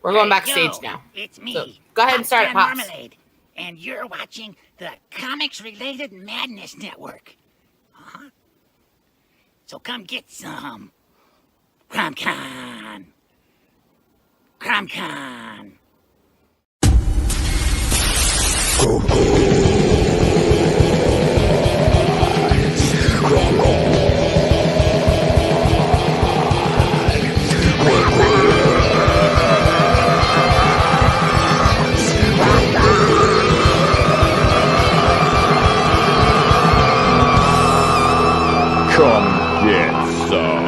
We're going backstage now. It's me. So go ahead and start it, Pops. Marmalade, and you're watching the Comics-Related Madness Network. Huh? So come get some. CromCon. CromCon. Come get some.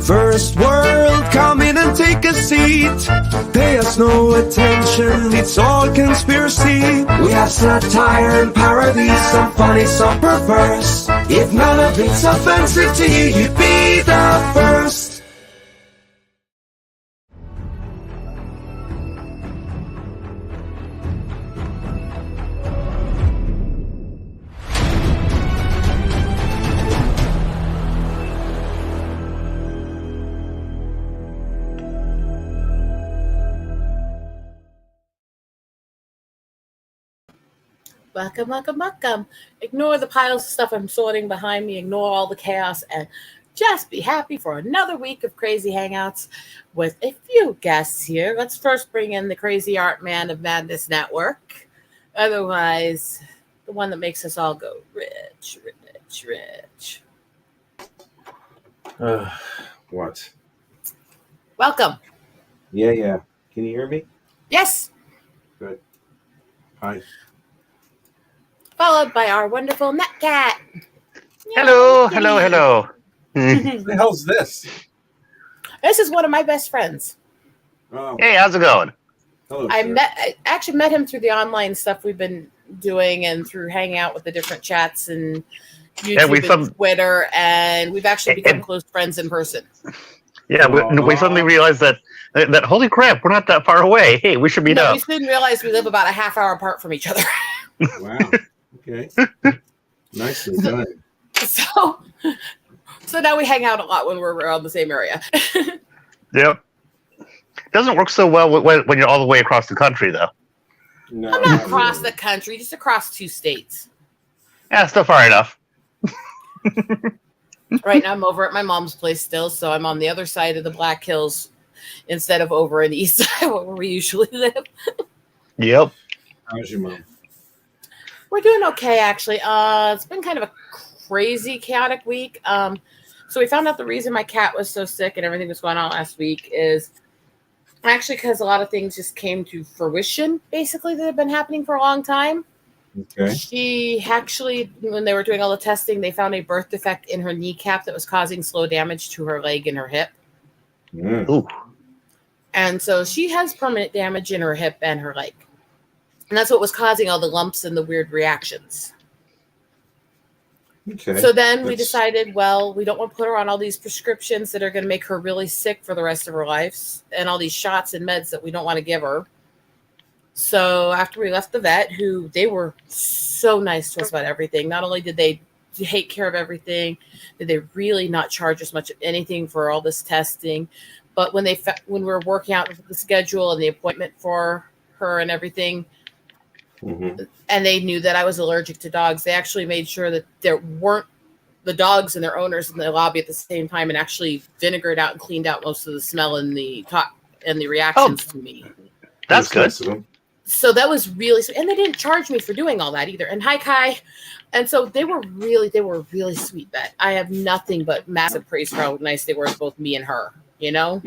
First world, come in and take a seat. Pay us no attention, it's all conspiracy. We have satire and parody, some funny, some perverse. If none of it's offensive to you, you'd be the first. Welcome, welcome, welcome. Ignore the piles of stuff I'm sorting behind me. Ignore all the chaos and just be happy for another week of crazy hangouts with a few guests here. Let's first bring in the crazy art man of Madness Network. Otherwise, the one that makes us all go rich, rich, rich. What? Welcome. Yeah. Can you hear me? Yes. Good. Hi. Followed by our wonderful Nut Cat. Hello. What the hell's this? This is one of my best friends. Oh. Hey, how's it going? Hello, I actually met him through the online stuff we've been doing and through hanging out with the different chats and YouTube and Twitter, and we've actually become close friends in person. Yeah, we suddenly realized that holy crap, we're not that far away. Hey, we should meet up. We soon realized we live about a half hour apart from each other. Wow. Okay. Nicely done. So now we hang out a lot when we're around the same area. Yep. Doesn't work so well when you're all the way across the country, though. No, I'm not across the country, just across 2 states. Yeah, still far enough. Right now I'm over at my mom's place still, so I'm on the other side of the Black Hills instead of over in the east side where we usually live. Yep. How's your mom? We're doing okay, actually. It's been kind of a crazy, chaotic week. So we found out the reason my cat was so sick and everything was going on last week is actually because a lot of things just came to fruition, basically, that have been happening for a long time. Okay. She actually, when they were doing all the testing, they found a birth defect in her kneecap that was causing slow damage to her leg and her hip. Ooh. And so she has permanent damage in her hip and her leg. And that's what was causing all the lumps and the weird reactions. Okay. So then we decided, well, we don't want to put her on all these prescriptions that are going to make her really sick for the rest of her life and all these shots and meds that we don't want to give her. So after we left the vet, who they were so nice to us about everything. Not only did they take care of everything, did they really not charge us much of anything for all this testing. But when we were working out the schedule and the appointment for her and everything, and they knew that I was allergic to dogs, they actually made sure that there weren't the dogs and their owners in the lobby at the same time and actually vinegared out and cleaned out most of the smell and the reactions to me. That's good. So that was really sweet. And they didn't charge me for doing all that either. And hi, Kai. And so they were really sweet, vet. I have nothing but massive praise for how nice they were to both me and her, you know?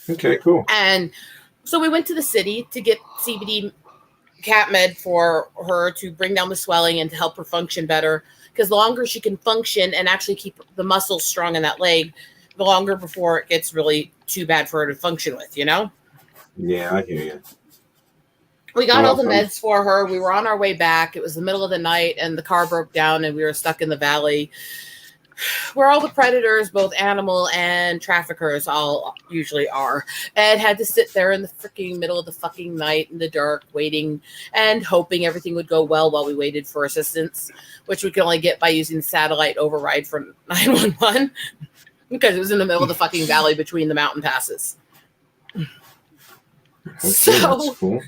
Okay, cool. And so we went to the city to get CBD cat med for her to bring down the swelling and to help her function better. Because the longer she can function and actually keep the muscles strong in that leg, the longer before it gets really too bad for her to function with, you know? Yeah, I hear you. We got all the meds for her. We were on our way back. It was the middle of the night and the car broke down and we were stuck in the valley where all the predators, both animal and traffickers, all usually are, and had to sit there in the freaking middle of the fucking night in the dark waiting and hoping everything would go well while we waited for assistance, which we could only get by using satellite override from 911 because it was in the middle of the fucking valley between the mountain passes. Okay, that's cool.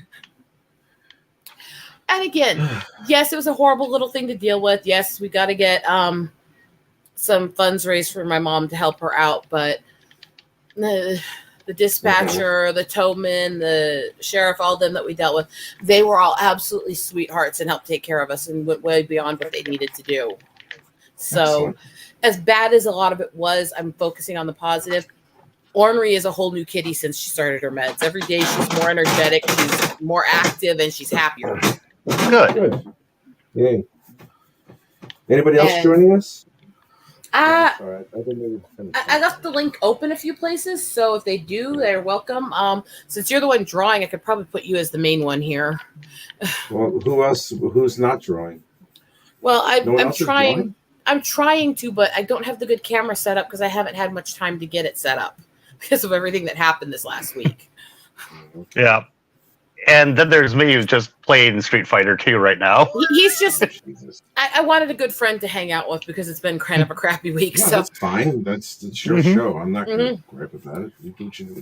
And again, yes, it was a horrible little thing to deal with. Yes, we got to get some funds raised for my mom to help her out. But the dispatcher, the towman, the sheriff, all of them that we dealt with, they were all absolutely sweethearts and helped take care of us and went way beyond what they needed to do. So excellent. As bad as a lot of it was, I'm focusing on the positive. Ornery is a whole new kitty since she started her meds. Every day she's more energetic, she's more active, and she's happier. Good. Yay. Anybody else joining us? I left the link open a few places, so if they do, they're welcome. Since you're the one drawing, I could probably put you as the main one here. Well, who else? Who's not drawing? Well, I'm trying. I'm trying to, but I don't have the good camera set up because I haven't had much time to get it set up because of everything that happened this last week. Yeah. And then there's me who's just playing Street Fighter 2 right now. He's just... I wanted a good friend to hang out with because it's been kind of a crappy week. Yeah, so that's fine. It's your show. I'm not going to gripe about it. You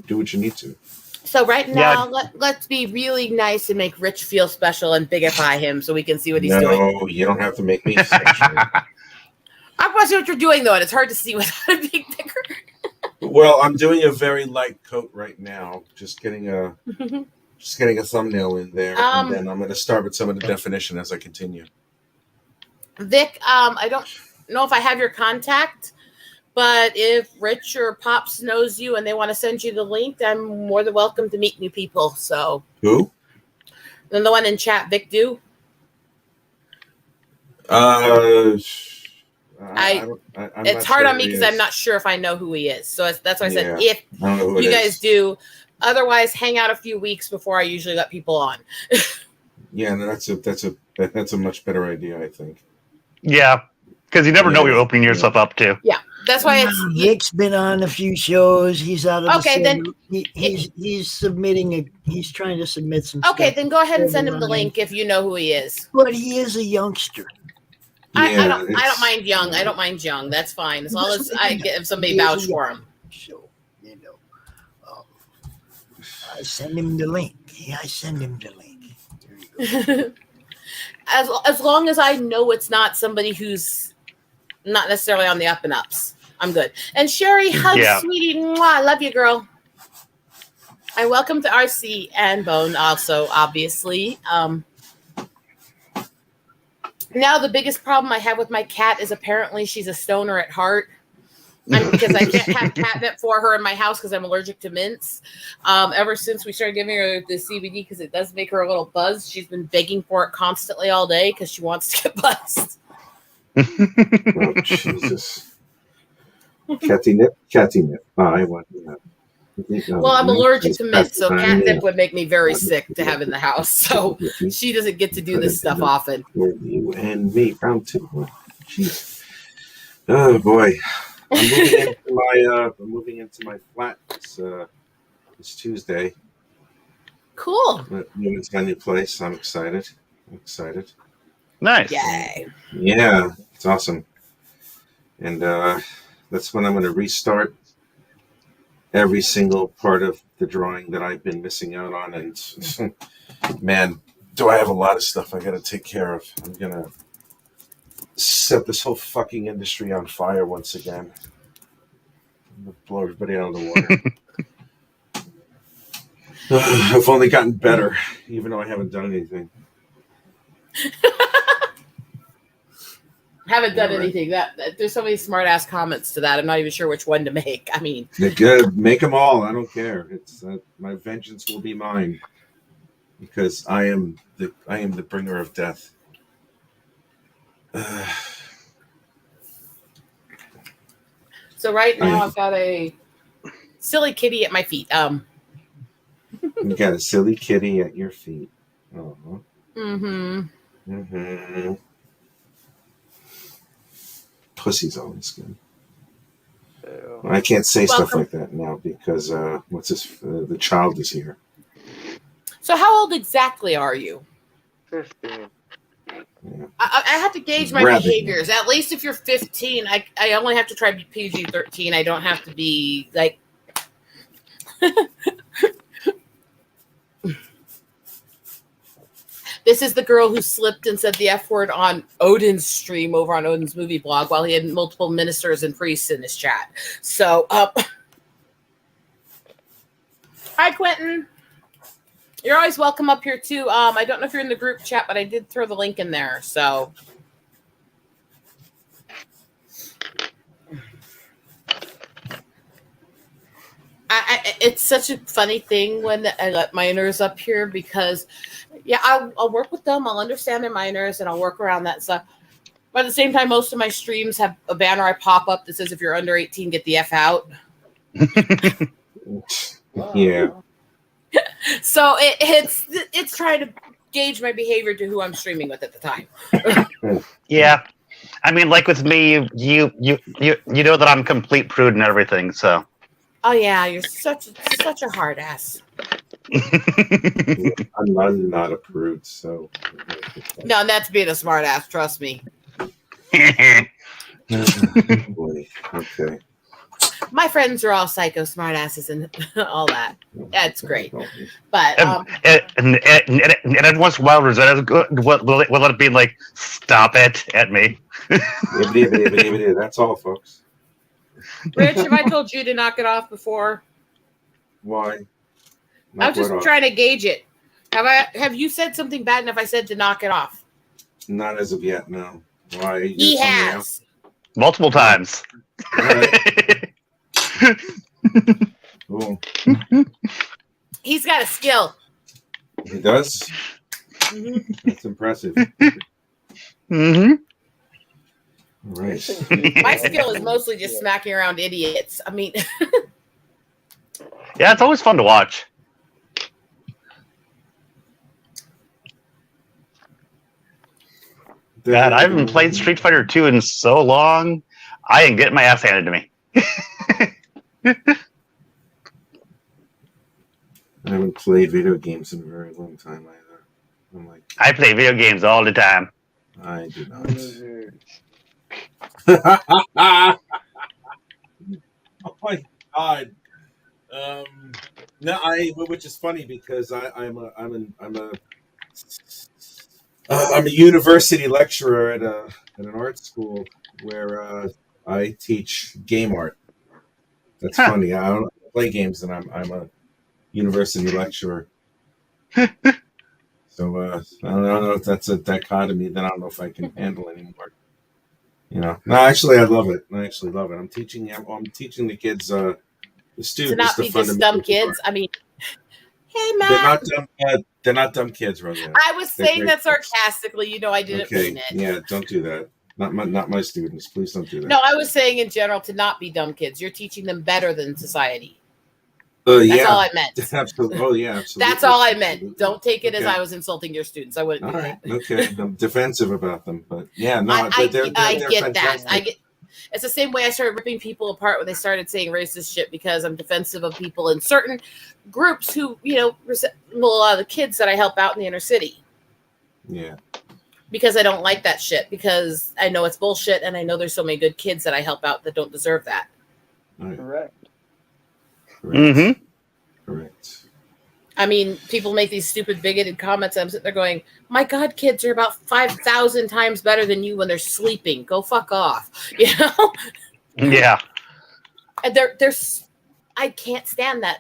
do what you need to. So right now, let's be really nice and make Rich feel special and bigify him so we can see what he's doing. No, you don't have to make me sexual. I watching what you're doing, though, and it's hard to see without it being bigger. Well, I'm doing a very light coat right now. Just getting a thumbnail in there, and then I'm going to start with some of the definition as I continue. Vic, I don't know if I have your contact, but if Rich or Pops knows you and they want to send you the link, I'm more than welcome to meet new people. So who? Then the one in chat, Vic do. It's hard on me because I'm not sure if I know who he is. So that's why I said if you guys do. Otherwise, hang out a few weeks before I usually let people on. Yeah, no, that's a much better idea, I think. Yeah, because you never know what you're opening yourself up to. Yeah, that's why it's. Vic's been on a few shows. He's out of Okay, then he's submitting he's trying to submit some Okay, stuff. then go ahead and send him the link if you know who he is. But he is a youngster. I don't mind young. I don't mind young. That's fine as long as I get somebody vouch for him. So I send him the link. I send him the link. There you go. As long as I know it's not somebody who's not necessarily on the up and ups, I'm good. And Sherry, hug, sweetie, mwah, love you, girl. And welcome to RC and Bone, also obviously. Now the biggest problem I have with my cat is apparently she's a stoner at heart. Because I can't have catnip for her in my house because I'm allergic to mints. Ever since we started giving her the CBD because it does make her a little buzzed, she's been begging for it constantly all day because she wants to get buzzed. Oh, Jesus. Catnip. Oh, I want that. Well, I'm allergic to mints, so catnip would make me very sick to have in the house. So she doesn't get to do this stuff often. You and me, round two. Jeez. Oh boy. I'm moving into my flat this Tuesday. Cool. Moving into my new place. I'm excited. Nice. Yay. Yeah, it's awesome. And that's when I'm going to restart every single part of the drawing that I've been missing out on. And man, do I have a lot of stuff I got to take care of. I'm going to set this whole fucking industry on fire once again. I'm going to blow everybody out of the water. I've only gotten better, even though I haven't done anything. Haven't done anything. That there's so many smart ass comments to that. I'm not even sure which one to make. I mean, they're good. Make them all. I don't care. It's my vengeance will be mine because I am the bringer of death. So right now I've got a silly kitty at my feet. You got a silly kitty at your feet. Uh-huh. Mm-hmm. Mm-hmm. Pussy's always good. I can't say stuff like that now because the child is here. So how old exactly are you? 15. Yeah. I have to gauge my behaviors. At least if you're 15, I only have to try to be PG-13. I don't have to be like. This is the girl who slipped and said the F word on Odin's stream over on Odin's movie blog while he had multiple ministers and priests in his chat. So, hi, Quentin. You're always welcome up here, too. I don't know if you're in the group chat, but I did throw the link in there. So, it's such a funny thing when I let minors up here because, yeah, I'll work with them. I'll understand their minors, and I'll work around that stuff. But at the same time, most of my streams have a banner I pop up that says, if you're under 18, get the F out. Yeah. So it's trying to gauge my behavior to who I'm streaming with at the time. Yeah, I mean, like with me, you know that I'm complete prude and everything. So. Oh yeah, you're such a hard ass. I'm not a prude, so. No, that's being a smart ass. Trust me. Boy. Okay. My friends are all psycho smart asses and all that. That's great. But and every once in a while, Rosetta will it be like, stop it at me. That's all, folks. Rich, have I told you to knock it off before? Why? I was just trying to gauge it. Have you said something bad enough I said to knock it off? Not as of yet, no. Why? He has. Multiple times. Cool. He's got a skill. He does? Mm-hmm. That's impressive. Mm-hmm. All right. My skill is mostly just smacking around idiots. I mean... Yeah, it's always fun to watch. God, I haven't played Street Fighter 2 in so long. I ain't getting my ass handed to me. I haven't played video games in a very long time either. I'm like, I play video games all the time. I do not. Oh my god. No, which is funny because I'm a university lecturer at an art school where I teach game art. That's funny. I don't play games, and I'm a university lecturer. So I don't know if that's a dichotomy that I don't know if I can handle anymore. No, actually, I love it. I'm teaching the kids, the students, to not be just dumb kids. I mean, hey, Matt. They're not dumb kids, Roseanne. I was saying that sarcastically. I didn't mean it. Yeah, don't do that. Not my students. Please don't do that. No, I was saying in general to not be dumb kids. You're teaching them better than society. That's all I meant. Absolutely. Oh, yeah, absolutely. That's all I meant. Absolutely. Don't take it as I was insulting your students. I wouldn't do that. Okay. I'm defensive about them, but yeah, no, I they're get fantastic. that. It's the same way I started ripping people apart when they started saying racist shit because I'm defensive of people in certain groups who, resemble a lot of the kids that I help out in the inner city. Yeah. Because I don't like that shit. Because I know it's bullshit, and I know there's so many good kids that I help out that don't deserve that. Right. Correct. Mm-hmm. Correct. I mean, people make these stupid bigoted comments. I'm sitting there going, my God, kids are about 5,000 times better than you when they're sleeping. Go fuck off. Yeah. And I can't stand that.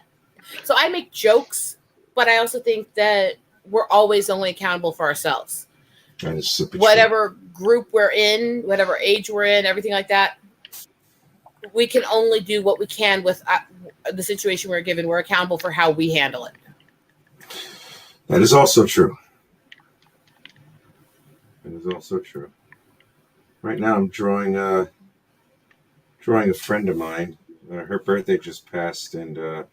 So I make jokes, but I also think that we're always only accountable for ourselves. That is super whatever group we're in, whatever age we're in, everything like that, we can only do what we can with the situation we're given. We're accountable for how we handle it. That is also true. Right now, I'm drawing a friend of mine. Her birthday just passed, and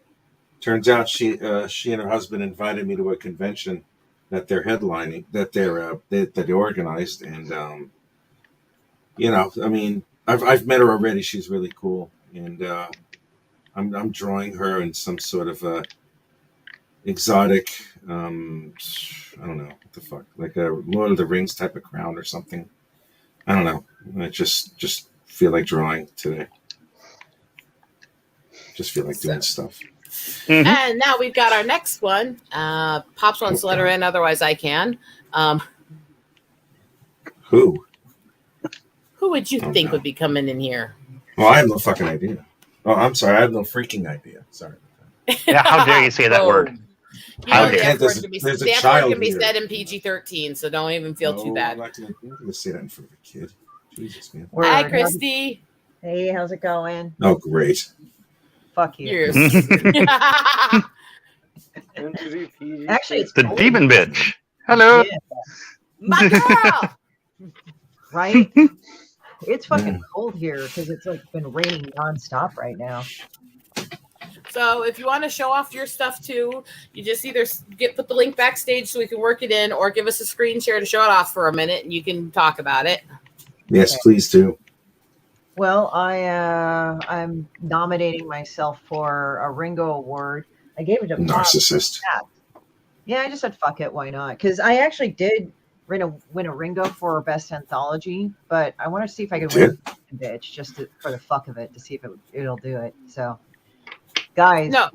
turns out she and her husband invited me to a convention that they're headlining, that they organized, and I mean, I've met her already. She's really cool, and I'm drawing her in some sort of exotic, I don't know what the fuck, like a Lord of the Rings type of crown or something. I don't know. I just feel like drawing today. Just feel like doing stuff. Mm-hmm. And now we've got our next one. Pops wants to let her in, otherwise I can. Who would you think would be coming in here? Well, I have no fucking idea. Oh, I'm sorry. I have no freaking idea. Sorry. Yeah, how dare you say that word? How dare there's a child can be here. said in PG-13, so don't even feel too bad. I'm not going to say that in front of a kid. Jesus, man. Hi, Christy. Hey, how's it going? Oh, great. Fuck you. Actually, it's the cold. Demon bitch. Hello. Yeah. My girl. Right? It's fucking cold here because it's like been raining nonstop right now. So if you want to show off your stuff too, you just either put the link backstage so we can work it in, or give us a screen share to show it off for a minute and you can talk about it. Yes, please do. Well, I'm nominating myself for a Ringo Award. I gave it to Narcissist. Yeah, I just said fuck it, why not? Because I actually did win a Ringo for best anthology, but I want to see if I can win a bitch just for the fuck of it to see if it'll do it. So, guys, no,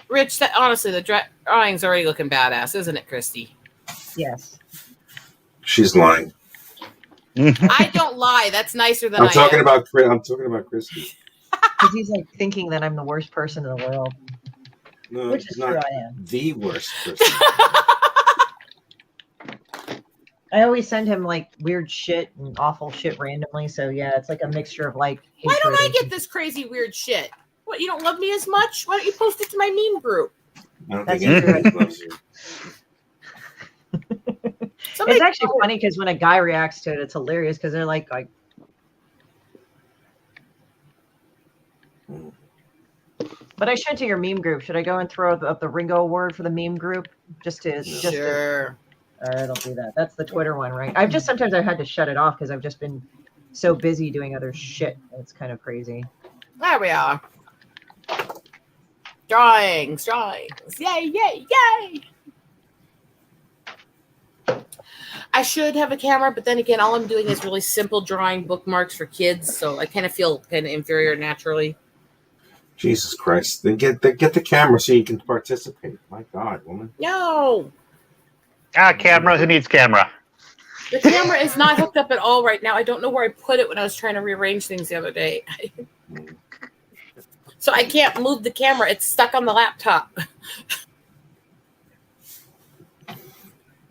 Rich. Honestly, the drawing's already looking badass, isn't it, Christy? Yes. She's lying. I don't lie. That's nicer than I'm talking about Christy. Because he's like thinking that I'm the worst person in the world. No, which is true, I am. The worst person. I always send him like weird shit and awful shit randomly. So yeah, it's like a mixture of like. Why don't I get this crazy weird shit? What, you don't love me as much? Why don't you post it to my meme group? I don't think anybody loves you. It's actually funny because when a guy reacts to it, it's hilarious because they're like. But I should to your meme group. Should I go and throw up the Ringo Award for the meme group? Sure. It'll do that. That's the Twitter one, right? Sometimes I've had to shut it off because I've just been so busy doing other shit. It's kind of crazy. There we are. Drawings. Yay, yay, yay. I should have a camera, but then again, all I'm doing is really simple drawing bookmarks for kids, so I kind of feel kind of inferior naturally. Jesus Christ. Then get the camera so you can participate. My God, woman. No. Camera. Who needs camera? The camera is not hooked up at all right now. I don't know where I put it when I was trying to rearrange things the other day. So I can't move the camera. It's stuck on the laptop.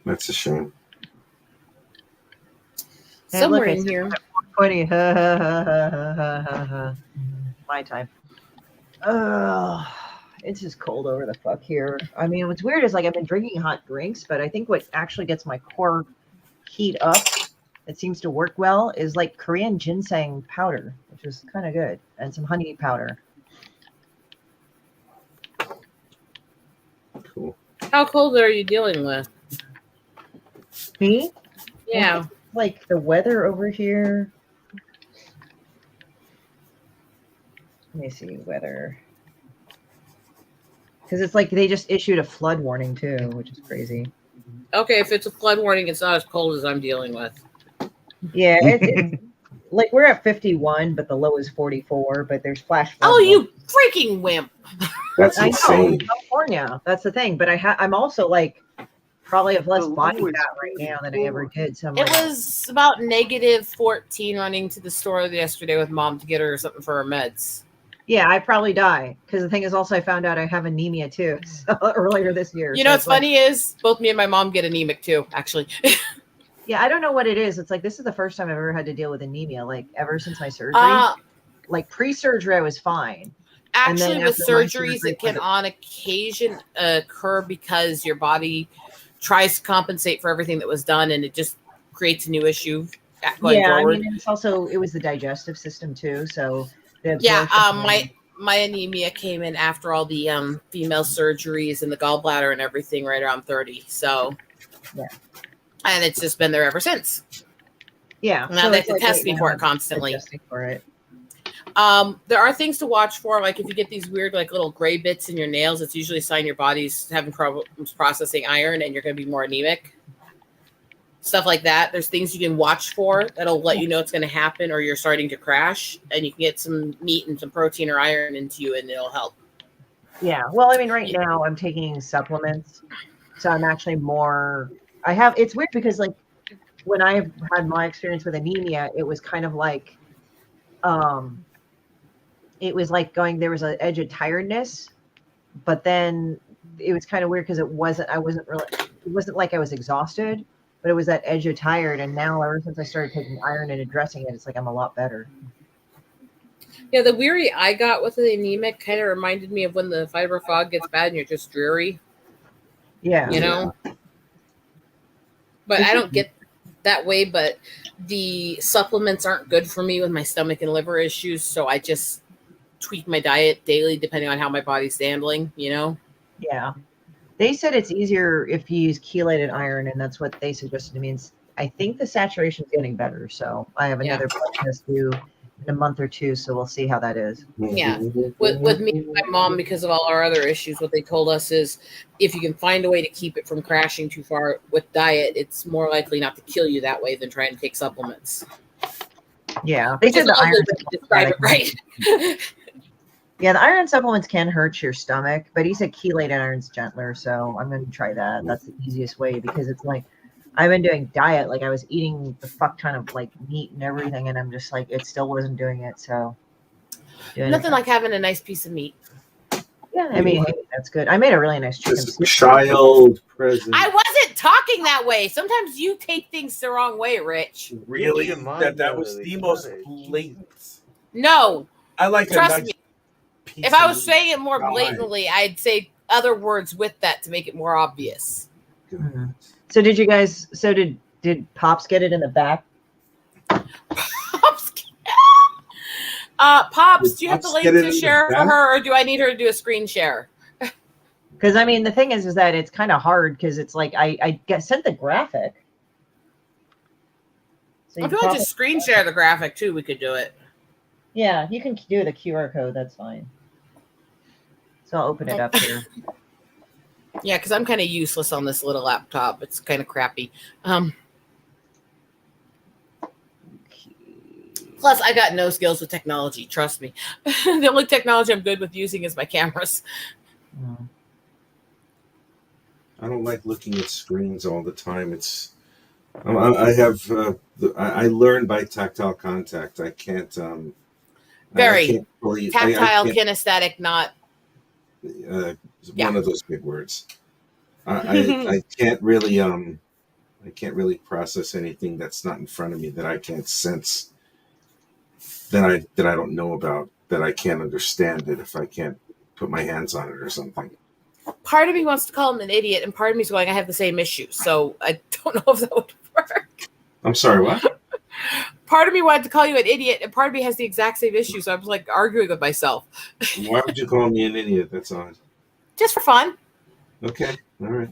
That's a shame. Somewhere in here. Funny. My time. It's just cold over the fuck here. I mean, what's weird is like I've been drinking hot drinks, but I think what actually gets my core heat up, that seems to work well, is like Korean ginseng powder, which is kind of good, and some honey powder. Cool. How cold are you dealing with? Me? Yeah. Like the weather over here. Let me see weather. Because it's like they just issued a flood warning too, which is crazy. Okay, if it's a flood warning, it's not as cold as I'm dealing with. Yeah, it's like we're at 51, but the low is 44. But there's flash flood. Oh, you freaking wimp! That's I know, insane. California. That's the thing. But I'm also like probably have less body fat right now than I ever did. So It was about -14 running to the store yesterday with Mom to get her something for her meds. Yeah, I'd probably die. Because the thing is also I found out I have anemia too earlier this year. You know what's funny is both me and my mom get anemic too, actually. Yeah, I don't know what it is. It's like this is the first time I've ever had to deal with anemia, like ever since my surgery. Like pre-surgery, I was fine. Actually, with surgeries, it can on occasion occur because your body tries to compensate for everything that was done, and it just creates a new issue going forward. I mean, it was the digestive system too. So my anemia came in after all the female surgeries and the gallbladder and everything right around 30. So yeah. And it's just been there ever since. Yeah. Now they have to test me for it constantly. For it. There are things to watch for, like if you get these weird, like little gray bits in your nails, it's usually a sign your body's having problems processing iron and you're going to be more anemic. Stuff like that. There's things you can watch for that'll let you know it's going to happen or you're starting to crash, and you can get some meat and some protein or iron into you and it'll help. Yeah. Well, I mean, right now I'm taking supplements, so I'm actually more. It's weird because like when I had my experience with anemia, it was kind of like, it was like there was an edge of tiredness, but then it was kind of weird because it wasn't like I was exhausted, but it was that edge of tired. And now ever since I started taking iron and addressing it, it's like I'm a lot better. Yeah, the weary I got with the anemic kind of reminded me of when the fiber fog gets bad and you're just dreary. Yeah. You know? But I don't get that way, but the supplements aren't good for me with my stomach and liver issues, so I just tweak my diet daily depending on how my body's handling, you know? Yeah. They said it's easier if you use chelated iron, and that's what they suggested to me. I think the saturation is getting better, so I have another blood test due in a month or two, so we'll see how that is. Yeah. With me and my mom, because of all our other issues, what they told us is if you can find a way to keep it from crashing too far with diet, it's more likely not to kill you that way than trying to take supplements. Yeah. They said the iron describe it right. Yeah, the iron supplements can hurt your stomach, but he said chelated iron's gentler, so I'm going to try that. That's the easiest way because it's like I've been doing diet, like I was eating the fuck ton of like meat and everything, and I'm just like it still wasn't doing it. So nothing like having a nice piece of meat. Yeah, I mean that's good. I made a really nice chicken. Child present. I wasn't talking that way. Sometimes you take things the wrong way, Rich. Really? That was the most blatant. No. I like trust me. If I was saying it more blatantly, I'd say other words with that to make it more obvious. Mm-hmm. So did you guys? So did Pops get it in the back? Pops, do you have the link to share for her, or do I need her to do a screen share? Because I mean, the thing is that it's kind of hard because it's like I get sent the graphic. So If you want to just screen share the graphic too, we could do it. Yeah, you can do the QR code. That's fine. So I'll open it up here. Yeah, because I'm kind of useless on this little laptop. It's kind of crappy. Plus, I got no skills with technology. Trust me. The only technology I'm good with using is my cameras. I don't like looking at screens all the time. I learn by tactile contact. I can't. Very I can't believe, tactile, kinesthetic, not. One of those big words. I can't really. I can't really process anything that's not in front of me that I can't sense. That I don't know about, that I can't understand it if I can't put my hands on it or something. Part of me wants to call him an idiot, and part of me is going, I have the same issue, so I don't know if that would work. I'm sorry, what? Part of me wanted to call you an idiot, and part of me has the exact same issue, so I was like arguing with myself. Why would you call me an idiot? That's odd. Just for fun. Okay, all right.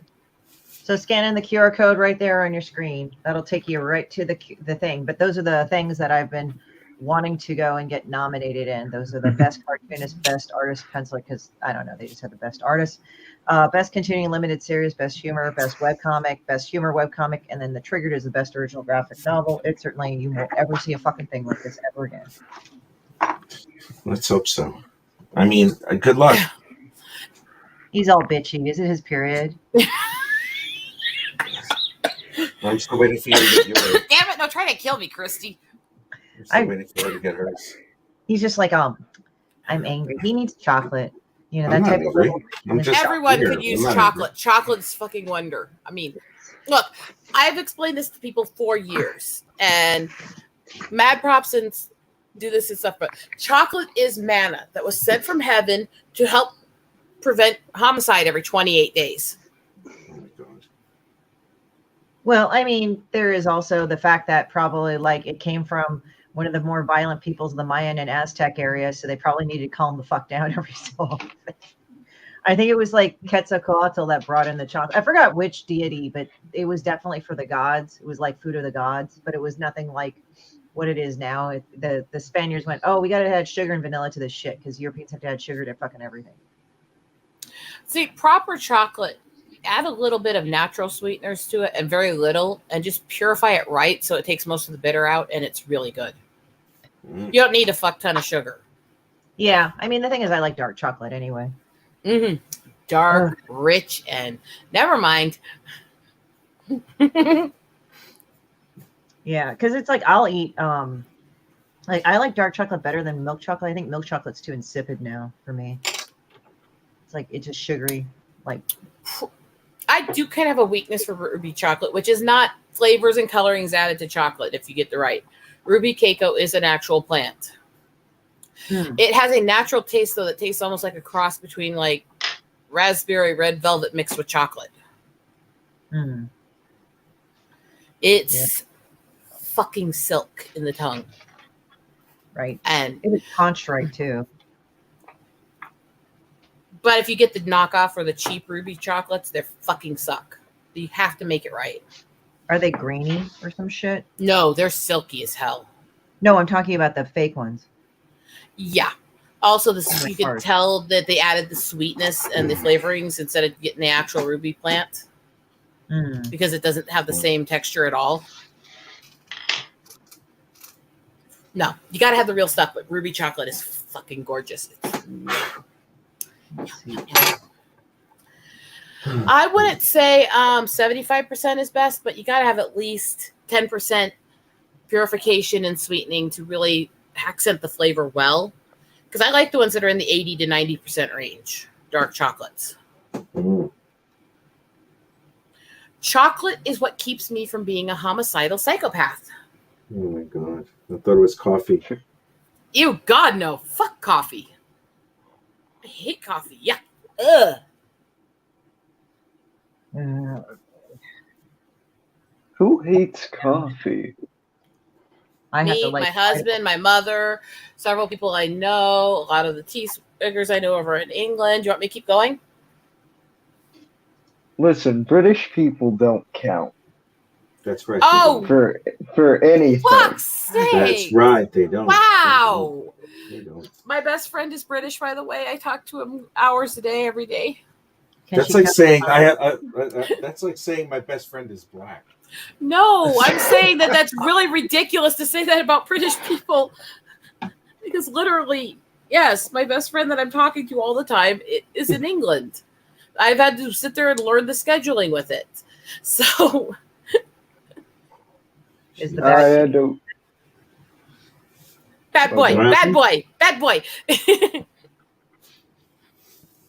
So scan in the QR code right there on your screen. That'll take you right to the thing. But those are the things that I've been wanting to go and get nominated in. Those are the best cartoonist, best artist, penciler, because I don't know, they just have the best artist, best continuing limited series, best humor, best webcomic, best humor webcomic, and then the Triggered is the best original graphic novel. It certainly, you won't ever see a fucking thing like this ever again. Let's hope so. I mean, good luck. He's all bitchy. Is it his period? I'm still waiting for you to get yours. Damn it, no, try to kill me, Christy. I'm still waiting for her to get hers. He's just like, I'm angry. He needs chocolate. You know, that I'm type not angry. of Everyone here. could use I'm not chocolate. Chocolate's fucking wonder. I mean, look, I've explained this to people for years, and mad props and do this and stuff, but chocolate is manna that was sent from heaven to help prevent homicide every 28 days. Oh my God. Well, I mean, there is also the fact that probably like it came from one of the more violent peoples of the Mayan and Aztec area, so they probably needed to calm the fuck down every so often. I think it was like Quetzalcoatl that brought in the chocolate. I forgot which deity, but it was definitely for the gods. It was like food of the gods, but it was nothing like what it is now. The Spaniards went, oh, we got to add sugar and vanilla to this shit because Europeans have to add sugar to fucking everything. See, proper chocolate, add a little bit of natural sweeteners to it and very little, and just purify it right so it takes most of the bitter out, and it's really good. You don't need a fuck ton of sugar. Yeah, I mean, the thing is I like dark chocolate anyway. Mm-hmm. Dark, rich, and never mind. Yeah, because it's like I'll eat like I like dark chocolate better than milk chocolate. I think milk chocolate's too insipid now for me. It's like it's just sugary. Like I do kind of have a weakness for ruby chocolate, which is not flavors and colorings added to chocolate if you get the right. Ruby Keiko is an actual plant. It has a natural taste, though, that tastes almost like a cross between like raspberry red velvet mixed with chocolate. It's fucking silk in the tongue. Right. And it was conch right too. But if you get the knockoff or the cheap ruby chocolates, they fucking suck. You have to make it right. Are they grainy or some shit? No, they're silky as hell. No, I'm talking about the fake ones. Yeah. Also, you can tell that they added the sweetness and the flavorings instead of getting the actual ruby plant because it doesn't have the same texture at all. No, you got to have the real stuff, but ruby chocolate is fucking gorgeous. I wouldn't say 75% is best, but you got to have at least 10% purification and sweetening to really accent the flavor well. Because I like the ones that are in the 80 to 90% range, dark chocolates. Chocolate is what keeps me from being a homicidal psychopath. Oh my God. I thought it was coffee. Ew, God, no. Fuck coffee. I hate coffee. Yeah. Ugh. Who hates coffee? Me, my husband, my mother, several people I know, a lot of the tea swiggers I know over in England. Do you want me to keep going? Listen, British people don't count That's right. Oh, for anything. fuck's sake! That's right. They don't. Wow. They don't. My best friend is British, by the way. I talk to him hours a day, every day. That's like saying that's like saying my best friend is black. No, I'm saying that's really ridiculous to say that about British people. Because literally, yes, my best friend that I'm talking to all the time is in England. I've had to sit there and learn the scheduling with it. So, Is the bad. Bad boy, bad boy, bad boy.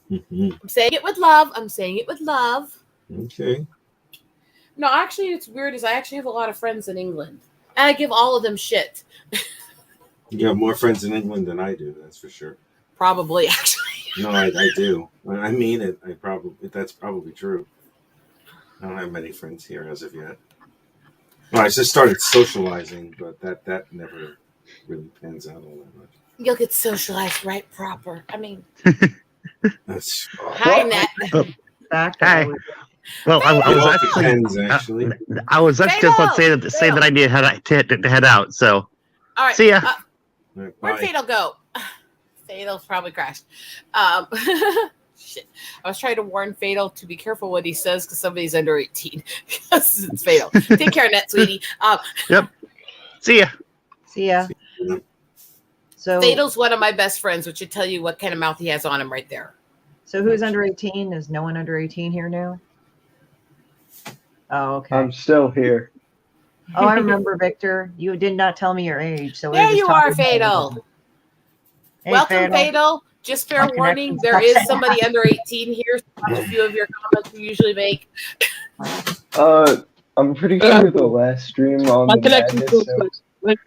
I'm saying it with love. I'm saying it with love. Okay. No, actually, it's weird. I actually have a lot of friends in England, and I give all of them shit. You have more friends in England than I do. That's for sure. Probably, actually. No, I do. I mean it. That's probably true. I don't have many friends here as of yet. Well, I just started socializing, but that never really pans out all that much. You'll get socialized right proper. I mean, that's hi, Nat. Hi. Well, I was actually just about to say that I need to head out. So, all right. See ya. Where'd Fatal go? Fatal's probably crashed. Shit. I was trying to warn Fatal to be careful what he says because somebody's under 18. It's Fatal. Take care, Net, sweetie. Yep. See ya. See ya. So Fatal's one of my best friends, which should tell you what kind of mouth he has on him right there. So who's under 18? Is no one under 18 here now? Oh, okay. I'm still here. Oh, I remember, Victor. You did not tell me your age. So there you are, Fatal. Hey, welcome, Fatal. Just fair warning, there is somebody under 18 here. So watch a few of your comments you usually make. I'm pretty sure the last stream on the Madness.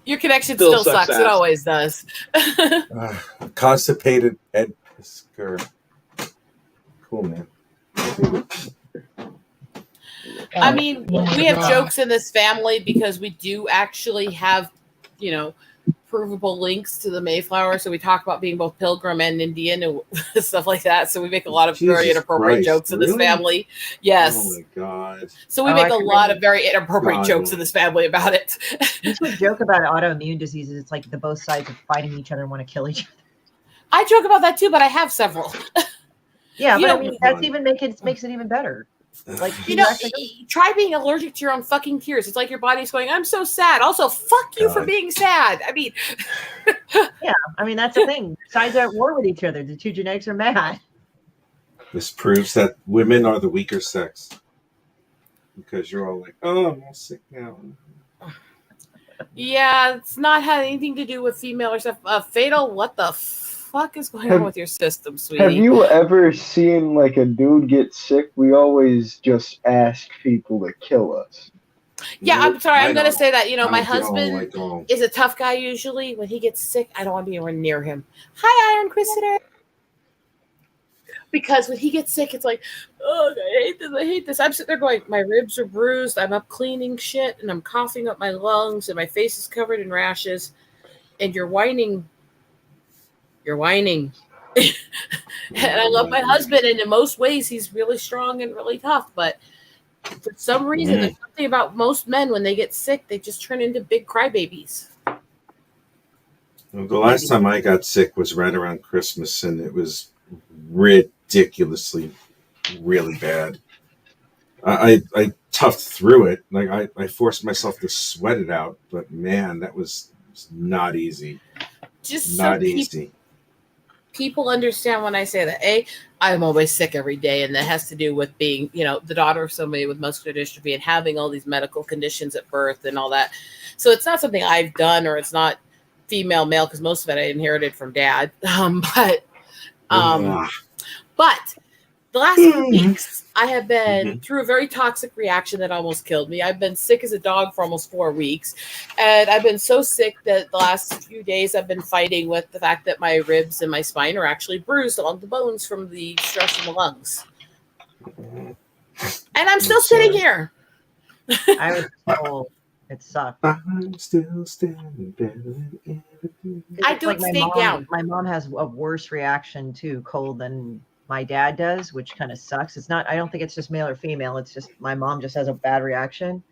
Your connection still sucks. It always does. Constipated Ed Pisker. Cool, man. I mean, we have jokes in this family because we do actually have, provable links to the Mayflower. So we talk about being both Pilgrim and Indian and stuff like that. So we make a lot of very inappropriate jokes in this family. Yes. Oh my God. So we make a lot of very inappropriate jokes in this family about it. You should joke about autoimmune diseases. It's like the both sides are fighting each other and want to kill each other. I joke about that too, but I have several. Yeah, but I mean, that's even makes it even better. Like, try being allergic to your own fucking tears. It's like your body's going, I'm so sad. Also, fuck you for being sad. I mean, yeah, I mean, that's the thing. Sides are at war with each other. The two genetics are mad. This proves that women are the weaker sex. Because you're all like, oh, I'm all sick now. Yeah, it's not had anything to do with female or stuff. Fatal, what the fuck is going on with your system, sweetie? Have you ever seen like a dude get sick? We always just ask people to kill us. Yeah, I'm sorry. I'm going to say that, my husband is a tough guy usually. When he gets sick, I don't want to be anywhere near him. Hi, Iron Christgau. Because when he gets sick, it's like, oh, I hate this. I'm sitting there going, my ribs are bruised. I'm up cleaning shit, and I'm coughing up my lungs, and my face is covered in rashes. And you're whining. You're whining. And I love my husband, and in most ways, he's really strong and really tough. But for some reason, there's something about most men, when they get sick, they just turn into big crybabies. Well, the last time I got sick was right around Christmas, and it was ridiculously, really bad. I toughed through it. Like I forced myself to sweat it out, but man, that was not easy. Just not easy. People understand when I say that. I'm always sick every day, and that has to do with being, the daughter of somebody with muscular dystrophy and having all these medical conditions at birth and all that. So it's not something I've done, or it's not female, male, because most of it I inherited from dad. But the last few weeks, I have been through a very toxic reaction that almost killed me. I've been sick as a dog for almost 4 weeks. And I've been so sick that the last few days I've been fighting with the fact that my ribs and my spine are actually bruised along the bones from the stress in the lungs. And I'm still sitting here. I was told it sucked. I'm still standing better. I do stay down. My mom has a worse reaction to cold than my dad does, which kind of sucks. It's not, I don't think it's just male or female. It's just my mom just has a bad reaction.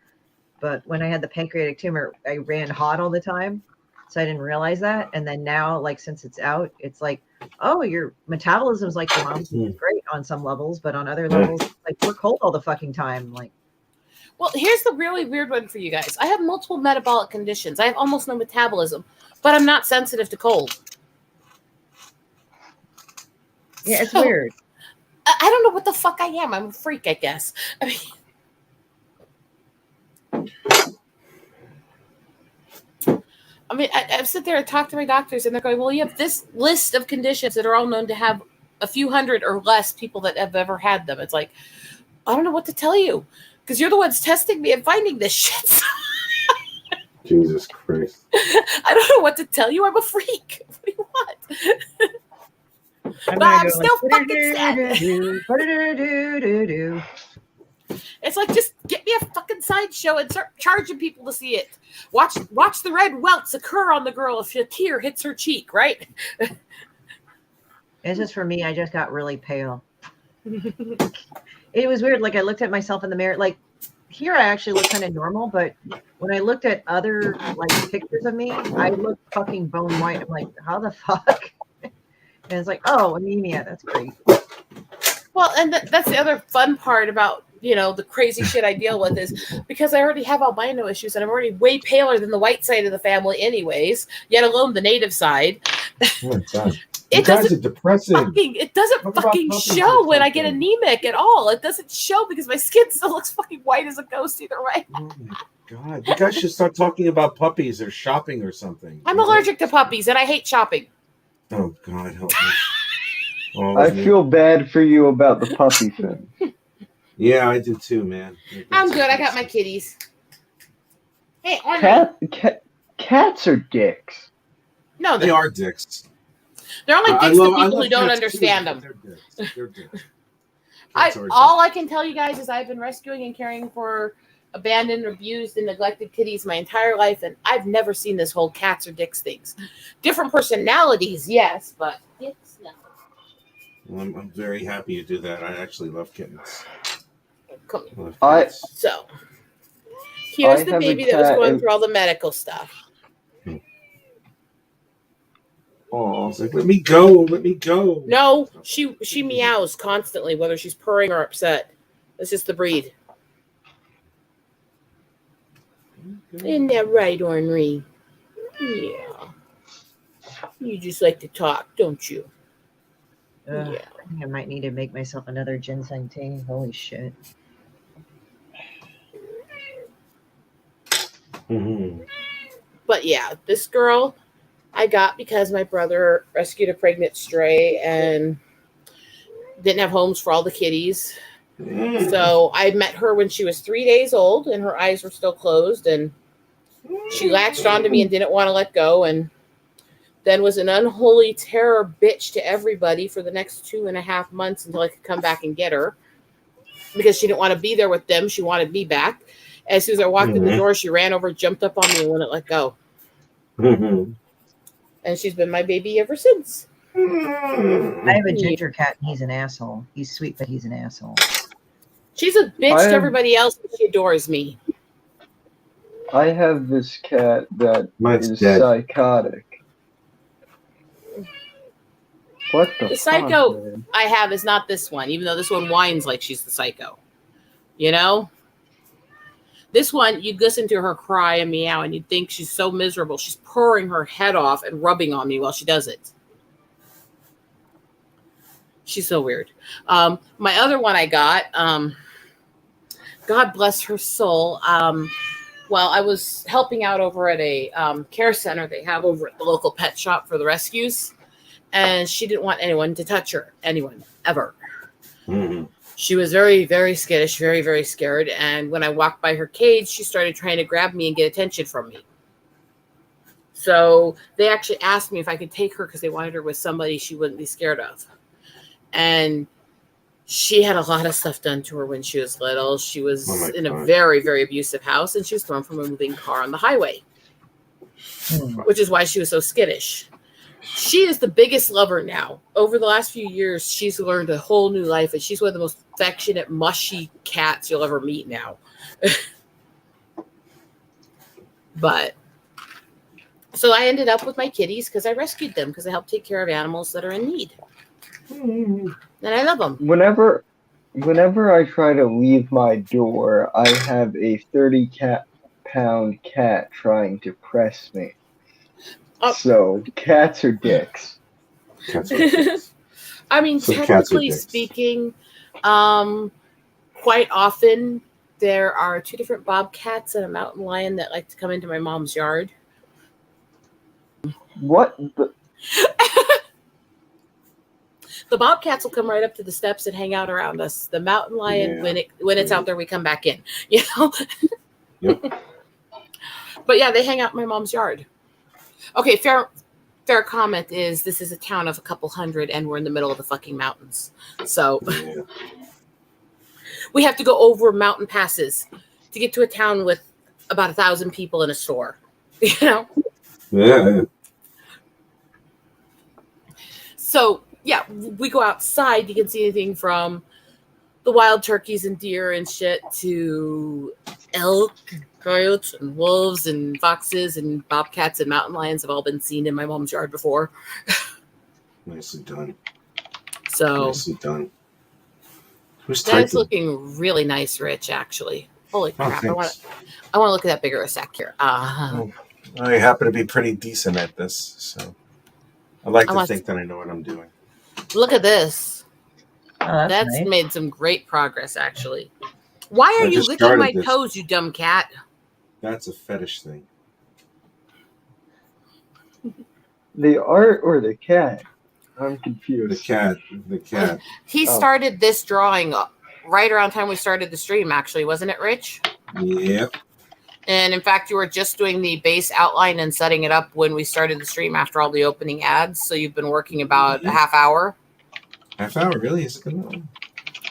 But when I had the pancreatic tumor, I ran hot all the time. So I didn't realize that. And then now, like, since it's out, it's like, oh, your metabolism is like your mom's. It's great on some levels, but on other levels, like, we're cold all the fucking time. Like, well, here's the really weird one for you guys. I have multiple metabolic conditions. I have almost no metabolism, but I'm not sensitive to cold. yeah, it's weird. I don't know what the fuck I am. I'm a freak, I guess. I sit there and talk to my doctors, and they're going, well, you have this list of conditions that are all known to have a few hundred or less people that have ever had them. It's like, I don't know what to tell you, because you're the ones testing me and finding this shit. Jesus Christ. I don't know what to tell you. I'm a freak. What do you want? But I'm still fucking sad. It's like, just get me a fucking sideshow and start charging people to see it. Watch the red welts occur on the girl if a tear hits her cheek, right? It's just for me, I just got really pale. It was weird. Like, I looked at myself in the mirror. Like, here I actually look kind of normal, but when I looked at other, like, pictures of me, I look fucking bone white. I'm like, how the fuck? And it's like, oh, anemia. That's great. Well, and that's the other fun part about, you know, the crazy shit I deal with is because I already have albino issues and I'm already way paler than the white side of the family anyways, yet alone the native side. Oh my God. It doesn't depressing. It doesn't fucking show when I get anemic at all. It doesn't show because my skin still looks fucking white as a ghost either way. Oh my God. You guys should start talking about puppies or shopping or something. I'm allergic to puppies and I hate shopping. Oh God, help me. Oh, I feel bad for you about the puppy thing. Yeah, I do too, man. I'm good. I got my kitties. Hey, Arnie. Cats are dicks. No, they are dicks. They're only dicks to people who don't understand them. They're dicks. All I can tell you guys is I've been rescuing and caring for abandoned, abused, and neglected kitties my entire life, and I've never seen this whole cats or dicks things. Different personalities, yes, but dicks, no. Well, I'm very happy you do that. I actually love kittens. Come here. So, here's the baby that was going through all the medical stuff. Oh, I was like, let me go, let me go. No, she meows constantly, whether she's purring or upset. That's just the breed. Isn't that right, Ornery? Yeah. You just like to talk, don't you? Yeah. I think I might need to make myself another ginseng tea. Holy shit. Mm-hmm. But yeah, this girl I got because my brother rescued a pregnant stray and didn't have homes for all the kitties. So I met her when she was 3 days old and her eyes were still closed, and she latched onto me and didn't want to let go, and then was an unholy terror bitch to everybody for the next 2.5 months until I could come back and get her, because she didn't want to be there with them. She wanted me back. As soon as I walked in the door, she ran over, jumped up on me, and wouldn't let go. And she's been my baby ever since. I have a ginger cat, and he's an asshole. He's sweet, but he's an asshole. She's a bitch to everybody else, but she adores me. I have this cat that is psychotic. What the psycho fuck, man? I have is not this one, even though this one whines like she's the psycho. You know? This one, you'd listen to her cry and meow, and you'd think she's so miserable. She's purring her head off and rubbing on me while she does it. She's so weird. My other one I got, God bless her soul. Well, I was helping out over at a care center they have over at the local pet shop for the rescues, and she didn't want anyone to touch her, anyone, ever. Mm-hmm. She was very, very skittish, very, very scared, and when I walked by her cage, she started trying to grab me and get attention from me. So they actually asked me if I could take her because they wanted her with somebody she wouldn't be scared of. And she had a lot of stuff done to her when she was little. She was in a very, very abusive house, and she was thrown from a moving car on the highway, which is why she was so skittish. She is the biggest lover now. Over the last few years, she's learned a whole new life, and she's one of the most affectionate, mushy cats you'll ever meet now. But so I ended up with my kitties because I rescued them because I help take care of animals that are in need. And I love them. Whenever I try to leave my door, I have a 30-pound cat trying to press me. Oh. So cats are dicks. Cats are dicks. I mean, So cats are technically dicks. speaking, quite often there are 2 different bobcats and a mountain lion that like to come into my mom's yard. What the? The bobcats will come right up to the steps and hang out around us. The mountain lion, when it's out there, we come back in. You know. Yep. But yeah, they hang out in my mom's yard. Okay, fair comment is this is a town of a couple hundred, and we're in the middle of the fucking mountains. So Yeah. we have to go over mountain passes to get to a town with about 1,000 people in a store. You know. Yeah. So yeah, we go outside. You can see anything from the wild turkeys and deer and shit to elk, and coyotes, and wolves, and foxes, and bobcats, and mountain lions have all been seen in my mom's yard before. Nicely done. So Nicely done. Who's that's typing? looking really nice, Rich. Actually, holy Oh, crap! I want thanks. to look at that bigger a sec here. I happen to be pretty decent at this, so I like I to want- think that I know what I'm doing. Look at this. Oh, That's nice. made some great progress, actually. Why are I you just licking started my this. toes, you dumb cat? That's a fetish thing. The art or the cat? I'm The confused. cat. The cat. He Oh. started this drawing right around time we started the stream, actually, wasn't it, Rich? Yep. And in fact, you were just doing the base outline and setting it up when we started the stream after all the opening ads. So you've been working about a half hour, Half hour, really? Is it good?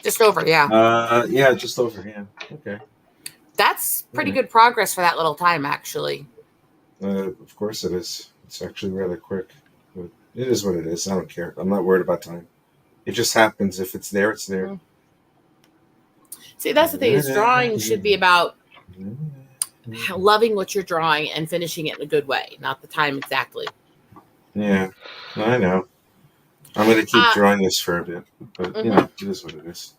just over. Yeah, Yeah, just over. Yeah. Okay. that's pretty Yeah. good progress for that little time, actually. Of course it is. It's actually rather quick. But it is what it is. I don't care. I'm not worried about time. It just happens. If it's there, it's there. See, that's the thing. Is drawing should be about loving what you're drawing and finishing it in a good way, not the time exactly. Yeah, I know. I'm going to keep Uh, drawing this for a bit. But, you know, it is what it is.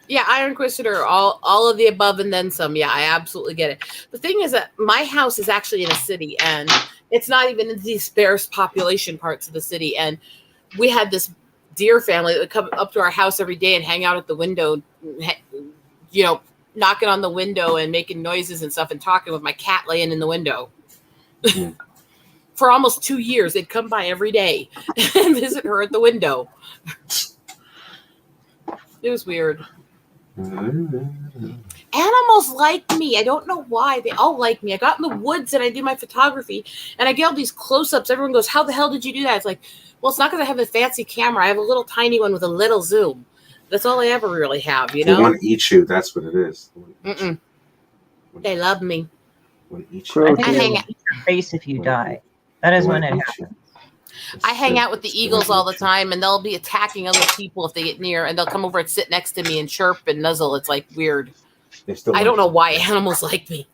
Yeah, Iron Inquisitor, all of the above and then some. Yeah, I absolutely get it. The thing is that my house is actually in a city, and it's not even in the sparse population parts of the city. And we had this deer family that would come up to our house every day and hang out at the window, you know, knocking on the window and making noises and stuff and talking with my cat laying in the window. Mm. For almost 2 years, they'd come by every day and visit her at the window. It was weird. Animals like me. I don't know why. They all like me. I got in the woods and I do my photography and I get all these close-ups. Everyone goes, how the hell did you do that? It's like, well, it's not because I have a fancy camera. I have a little tiny one with a little zoom. That's all I ever really have, you They know? want to eat you. That's what it is. Mm-mm. They love me. Want to eat Crow you. I think I they hang will out- eat your face if you die. That is They when wanna it eat happens. you. I hang out with the It's eagles gonna all the eat you. time, and they'll be attacking other people if they get near, and they'll come over and sit next to me and chirp and nuzzle. It's like weird. They still I want don't know you. why animals like me.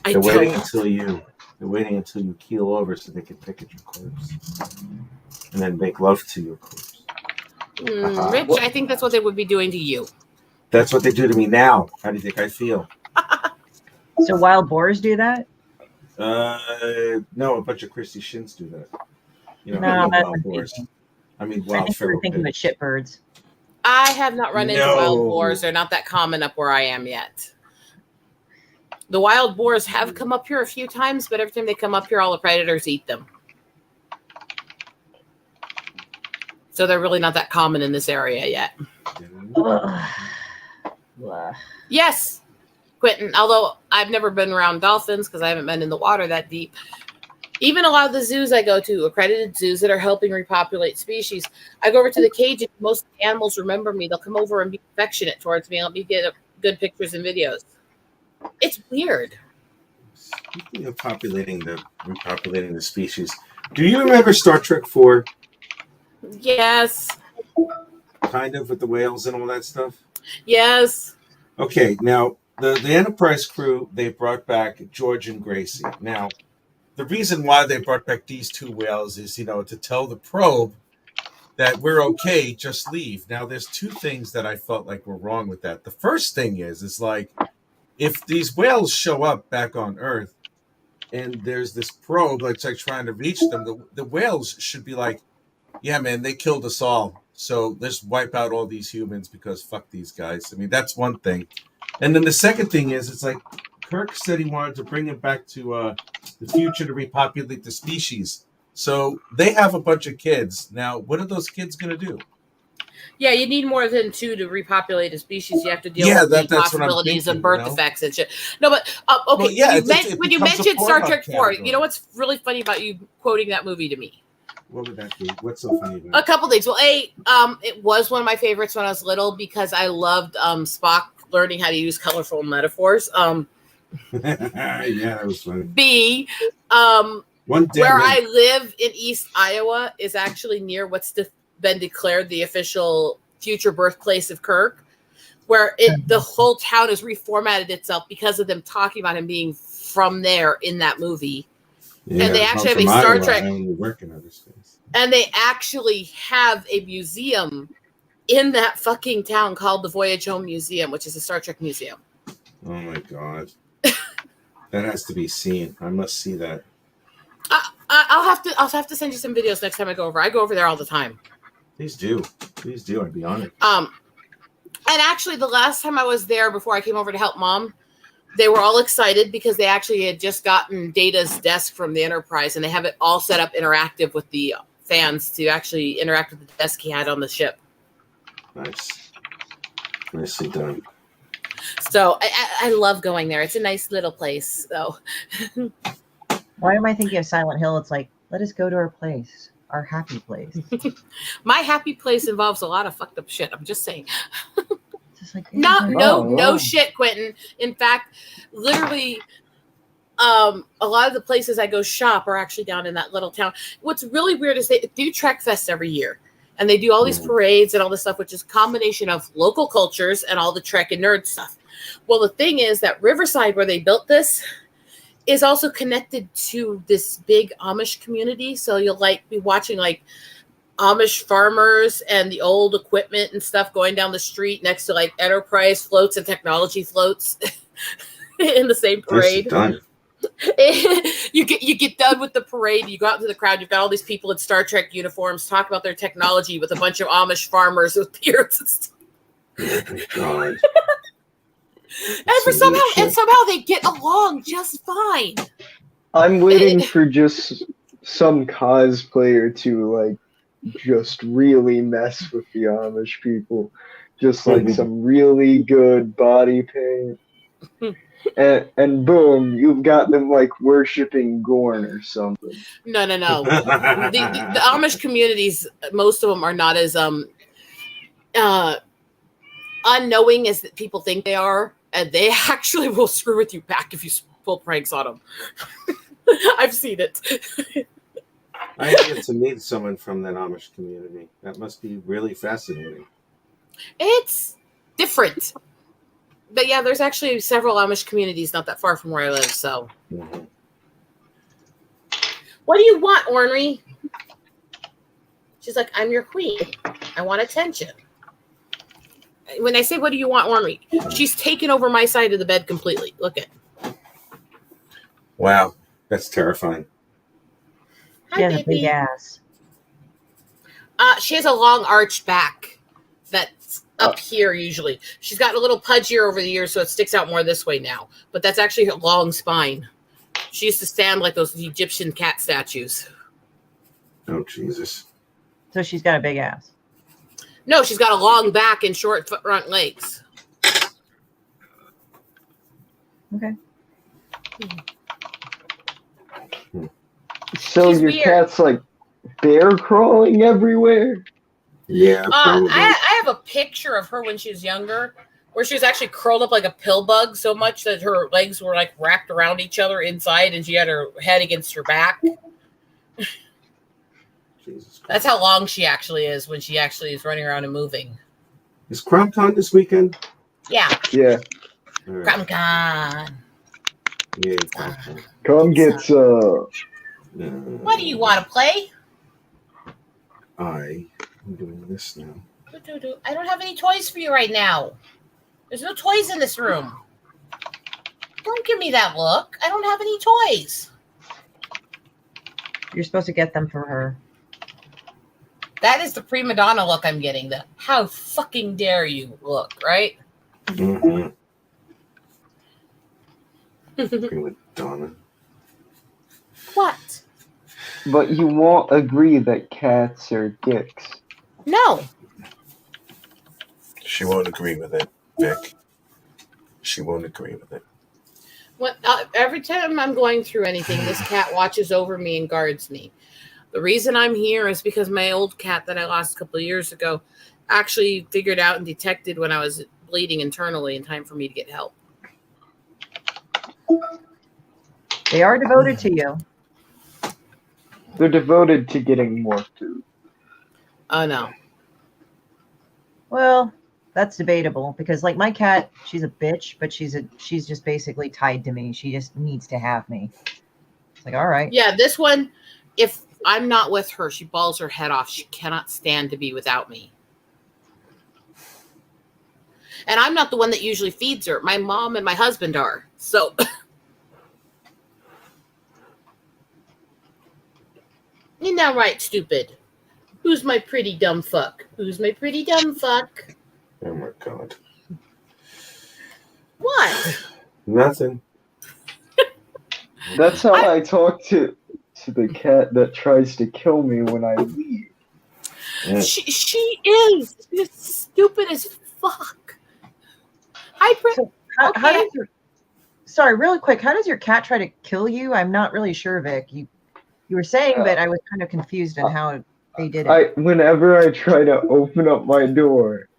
I They're waiting don't. until you. They're waiting until you keel over so they can pick at your corpse, and then make love to your corpse. Rich, I think that's what they would be doing to you. That's what they do to me now. How do you think I feel? So wild boars do that? No, a bunch of Christie Shinns do that. You know, No, I mean that's wild boars. confusing. I mean I wild think we were feral thinking pigs. about shitbirds. I have not run into wild No. boars. They're not that common up where I am yet. The wild boars have come up here a few times, but every time they come up here, all the predators eat them. So they're really not that common in this area yet. Ugh. Blah. Yes, Quentin, although I've never been around dolphins because I haven't been in the water that deep. Even a lot of the zoos I go to, accredited zoos that are helping repopulate species, I go over to the cage and most animals remember me. They'll come over and be affectionate towards me and let me get good pictures and videos. It's weird. Speaking of repopulating the species, Do you remember Star Trek 4? Yes. Kind of with the whales and all that stuff? Yes. Okay, now, the Enterprise crew, they brought back George and Gracie. Now, the reason why they brought back these two whales is, to tell the probe that we're okay, just leave. Now, there's two things that I felt like were wrong with that. The first thing is like, if these whales show up back on Earth and there's this probe that's like trying to reach them, the whales should be like, yeah, man, they killed us all. So let's wipe out all these humans because fuck these guys. I mean, that's one thing. And then the second thing is, it's like Kirk said he wanted to bring him back to the future to repopulate the species. So they have a bunch of kids. Now, what are those kids going to do? Yeah, you need more than 2 to repopulate a species. You have to deal with the possibilities of birth defects and shit. No, but okay. Well, when you mentioned Star Trek 4, you know what's really funny about you quoting that movie to me? What would that be? What's so funny about it? A couple things. Well, it was one of my favorites when I was little because I loved Spock learning how to use colorful metaphors. Yeah, that was funny. B, where I live in East Iowa is actually near what's been declared the official future birthplace of Kirk, where the whole town has reformatted itself because of them talking about him being from there in that movie. Yeah, and they actually have a Star Trek. And they actually have a museum in that fucking town called the Voyage Home Museum, which is a Star Trek museum. Oh my god, that has to be seen. I must see that. I'll have to send you some videos next time I go over. I go over there all the time. Please do. I'd be honored. And actually, the last time I was there before I came over to help Mom, they were all excited because they actually had just gotten Data's desk from the Enterprise, and they have it all set up interactive with the fans to actually interact with the desk he had on the ship. Nice. Nicely done. So I love going there. It's a nice little place. So why am I thinking of Silent Hill? It's like, let us go to our place, our happy place. My happy place involves a lot of fucked up shit. I'm just saying. Like, no shit, Quentin. In fact, literally, a lot of the places I go shop are actually down in that little town. What's really weird is they do Trek Fest every year, and they do all these parades and all this stuff, which is a combination of local cultures and all the Trek and nerd stuff. Well, the thing is that Riverside, where they built this, is also connected to this big Amish community. So you'll be watching Amish farmers and the old equipment and stuff going down the street next to Enterprise floats and technology floats in the same parade. You get done with the parade, you go out into the crowd, you've got all these people in Star Trek uniforms talk about their technology with a bunch of Amish farmers with beards and stuff. Oh my god. And somehow they get along just fine. I'm waiting for just some cosplayer to just really mess with the Amish people. Just some really good body paint. And boom, you've got them worshipping Gorn or something. No. The Amish communities, most of them are not as unknowing as people think they are, and they actually will screw with you back if you pull pranks on them. I've seen it. I have yet to meet someone from that Amish community. That must be really fascinating. It's different. But yeah, there's actually several Amish communities not that far from where I live, so. Mm-hmm. What do you want, Ornery? She's like, I'm your queen. I want attention. When I say, what do you want, Ornery? She's taken over my side of the bed completely. Look at. Wow, that's terrifying. She has a big ass. She has a long arched back that's up here usually. She's got a little pudgier over the years, so it sticks out more this way now. But that's actually her long spine. She used to stand like those Egyptian cat statues. Oh, Jesus. So she's got a big ass. No, she's got a long back and short front legs. Okay. So She's your weird. cat's bear crawling everywhere? Yeah. I have a picture of her when she was younger, where she was actually curled up like a pill bug so much that her legs were wrapped around each other inside, and she had her head against her back. Jesus Christ. That's how long she actually is when she actually is running around and moving. Is CromCon this weekend? Yeah. Yeah. Right. CromCon. Yeah, CromCon. Come get some. What do you want to play? I'm doing this now. I don't have any toys for you right now. There's no toys in this room. Don't give me that look. I don't have any toys. You're supposed to get them for her. That is the prima donna look I'm getting. The how fucking dare you look, right? Mm-hmm. Prima donna. What? But you won't agree that cats are dicks. No. She won't agree with it, Vic. She won't agree with it. What? Every time I'm going through anything, this cat watches over me and guards me. The reason I'm here is because my old cat that I lost a couple of years ago actually figured out and detected when I was bleeding internally in time for me to get help. They are devoted to you. They're devoted to getting more food. Oh, no. Well, that's debatable because, like, my cat, she's a bitch, but she's just basically tied to me. She just needs to have me. It's like, all right. Yeah, this one, if I'm not with her, she balls her head off. She cannot stand to be without me. And I'm not the one that usually feeds her. My mom and my husband are. So... You're not right, stupid. Who's my pretty dumb fuck? Who's my pretty dumb fuck? Oh my God. What? Nothing. That's how I talk to the cat that tries to kill me when I leave. Yeah. She is. She's stupid as fuck. Hi, How does your... Sorry, really quick. How does your cat try to kill you? I'm not really sure, Vic. You were saying, but I was kind of confused on how they did it. Whenever I try to open up my door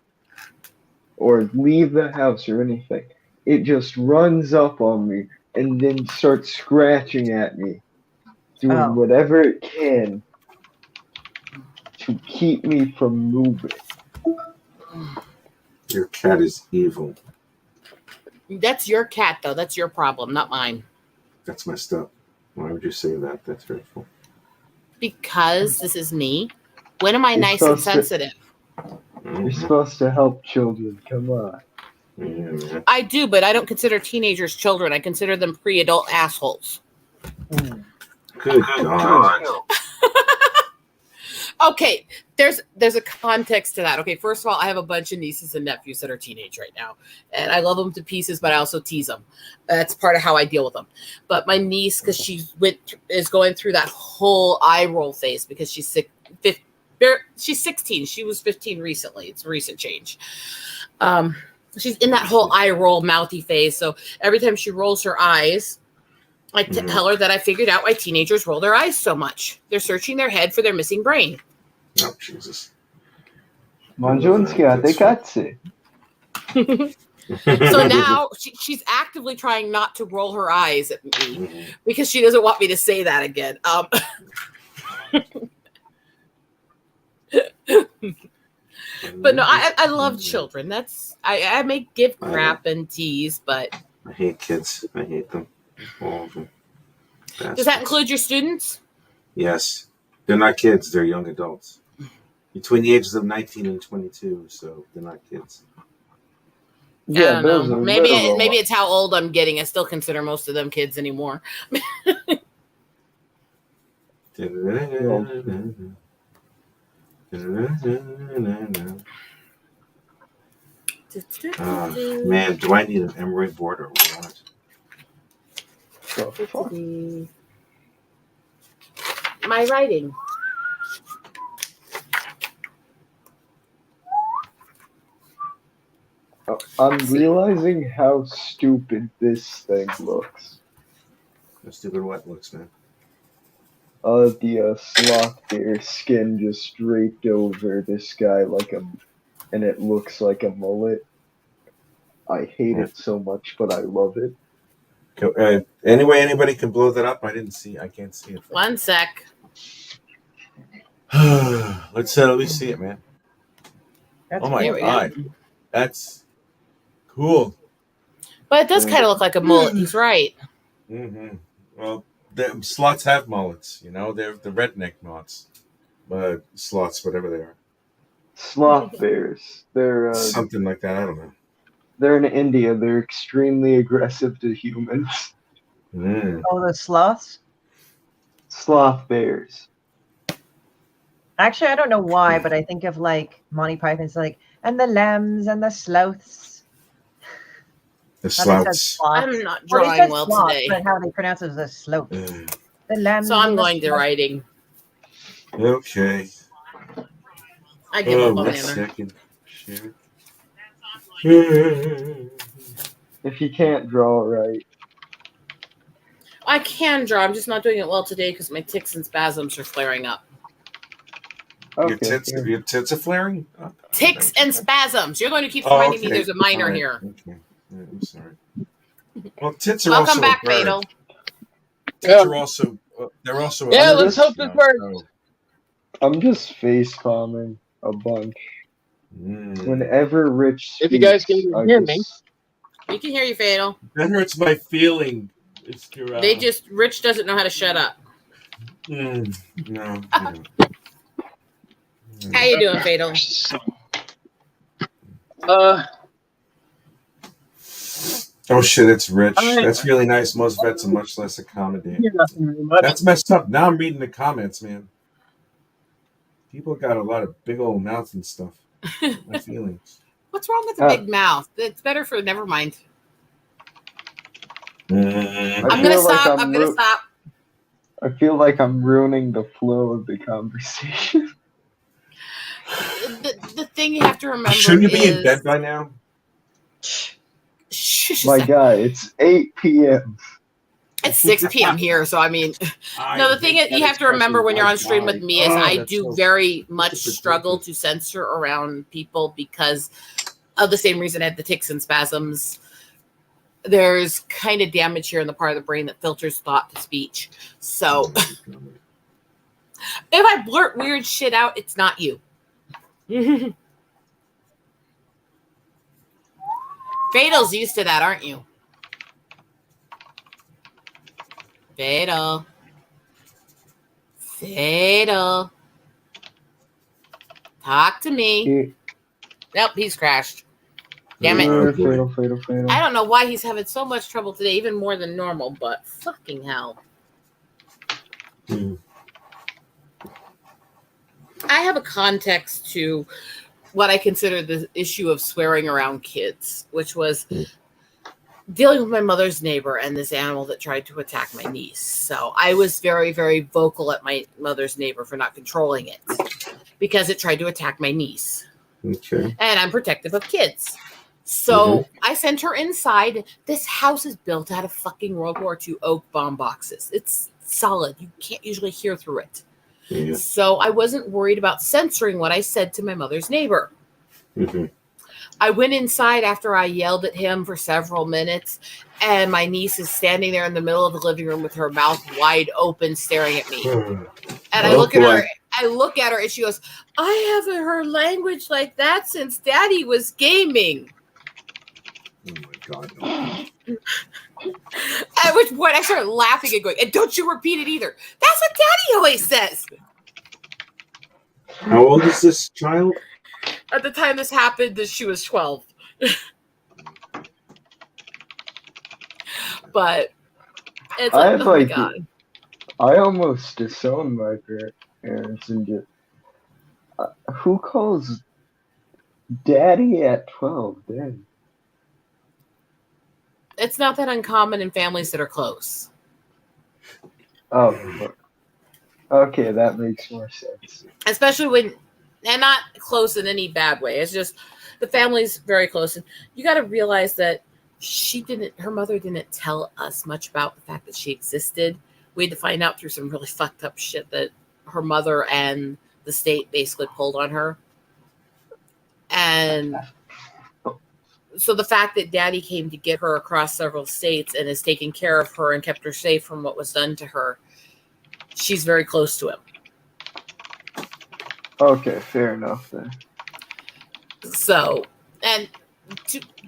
or leave the house or anything, it just runs up on me and then starts scratching at me, doing whatever it can to keep me from moving. Your cat is evil. That's your cat, though. That's your problem, not mine. That's messed up. Why would you say that? That's hurtful. Because this is me. When am I nice and sensitive? You're supposed to help children. Come on. Yeah. I do, but I don't consider teenagers children. I consider them pre-adult assholes. Good God. Okay, there's a context to that. Okay, first of all, I have a bunch of nieces and nephews that are teenage right now, and I love them to pieces, but I also tease them. That's part of how I deal with them. But my niece, because is going through that whole eye roll phase because she's 16. She was 15 recently. It's a recent change. She's in that whole eye roll mouthy phase. So every time she rolls her eyes, I tell her that I figured out why teenagers roll their eyes so much. They're searching their head for their missing brain. Oh, Jesus. So now she's actively trying not to roll her eyes at me because she doesn't want me to say that again. But no, I love children. I may give crap and tease, but I hate kids. I hate them. All of them. Bastards. Does that include your students? Yes. They're not kids. They're young adults. Between the ages of 19 and 22, so they're not kids. Yeah, I don't know. Maybe it's how old I'm getting. I still consider most of them kids anymore. Man, do I need an emery board or what? My writing. I'm realizing how stupid this thing looks. How stupid what looks, man? The sloth bear skin just draped over this guy and it looks like a mullet. I hate it so much, but I love it. Anyway, anybody can blow that up? I can't see it. One sec. Let me see it, man. That's Oh my There we go. god, that's cool. But it does kind of look like a mullet. He's right. Mm-hmm. Well, the slots have mullets. They're the redneck knots, but slots, whatever they are, Sloth bears. They're something like that. I don't know. they're in India. They're extremely aggressive to humans. Mm. Oh, the sloths. Sloth bears. Actually, I don't know why, but I think of like Monty Python's like, and the lambs and the sloths. The How they said slouts. sloths. I'm not Well, they drawing said well sloths, today. but how they pronounce it is a sloth. Mm. The lambs. So I'm and the going to sloths. writing. Okay. I give up on one Manor. second. Share. If you can't draw right. I can draw. I'm just not doing it well today because my tics and spasms are flaring up. Your tits are flaring? Oh, Tics and spasms. You're going to keep Oh, reminding me okay. there's a minor All right. here. Okay. Yeah, I'm sorry. Well, tits are Welcome also back, a bird. Fatal. Tits are also they're also Yeah, a bird, let's hope this works. so- I'm just face palming a bunch. Mm. Whenever Rich speaks, If you guys can I hear me. just- We can hear you, Fatal. That hurts my feeling. Rich doesn't know how to shut up. No. How you doing, Fatal? Oh shit, it's Rich. I- That's really nice. Most vets are much less accommodating. You're nothing very much. That's messed up. Now I'm reading the comments, man. People got a lot of big old mouths and stuff. My feelings. What's wrong with the big mouth? It's better for never mind. Mm. I'm gonna stop. I'm gonna stop. I feel like I'm ruining the flow of the conversation. The thing you have to remember Shouldn't you be is in bed by now? My guy, it's 8 p.m. It's 6 p.m. here, so I mean, no. The thing is, you have to remember when you're on stream with me is I do very much struggle to censor around people because of the same reason I had the tics and spasms. There's kind of damage here in the part of the brain that filters thought to speech. So if I blurt weird shit out, it's not you. Fatal's used to that, aren't you? Fatal. Talk to me. Nope, he's crashed. Damn it. Fatal. I don't know why he's having so much trouble today, even more than normal, but fucking hell. I have a context to what I consider the issue of swearing around kids, which was dealing with my mother's neighbor and this animal that tried to attack my niece. So I was very, very vocal at my mother's neighbor for not controlling it because it tried to attack my niece. Okay. And I'm protective of kids. So I sent her inside. This house is built out of fucking World War II oak bomb boxes. It's solid. You can't usually hear through it. Yeah. So I wasn't worried about censoring what I said to my mother's neighbor. I went inside after I yelled at him for several minutes, and my niece is standing there in the middle of the living room with her mouth wide open staring at me. And I look at her and she goes, I haven't heard language like that since Daddy was gaming. Oh my god. At which point I started laughing and going, and don't you repeat it either. That's what Daddy always says. How old is this child? At the time this happened, she was 12. But it's like, oh my god. I almost disowned my parents and just who calls Daddy at 12? Dang. It's not that uncommon in families that are close. Oh, okay, that makes more sense. Especially when, and not close in any bad way. It's just the family's very close. And you got to realize that her mother didn't tell us much about the fact that she existed. We had to find out through some really fucked up shit that her mother and the state basically pulled on her. And so the fact that Daddy came to get her across several states and has taken care of her and kept her safe from what was done to her, she's very close to him. Okay, fair enough then. So, and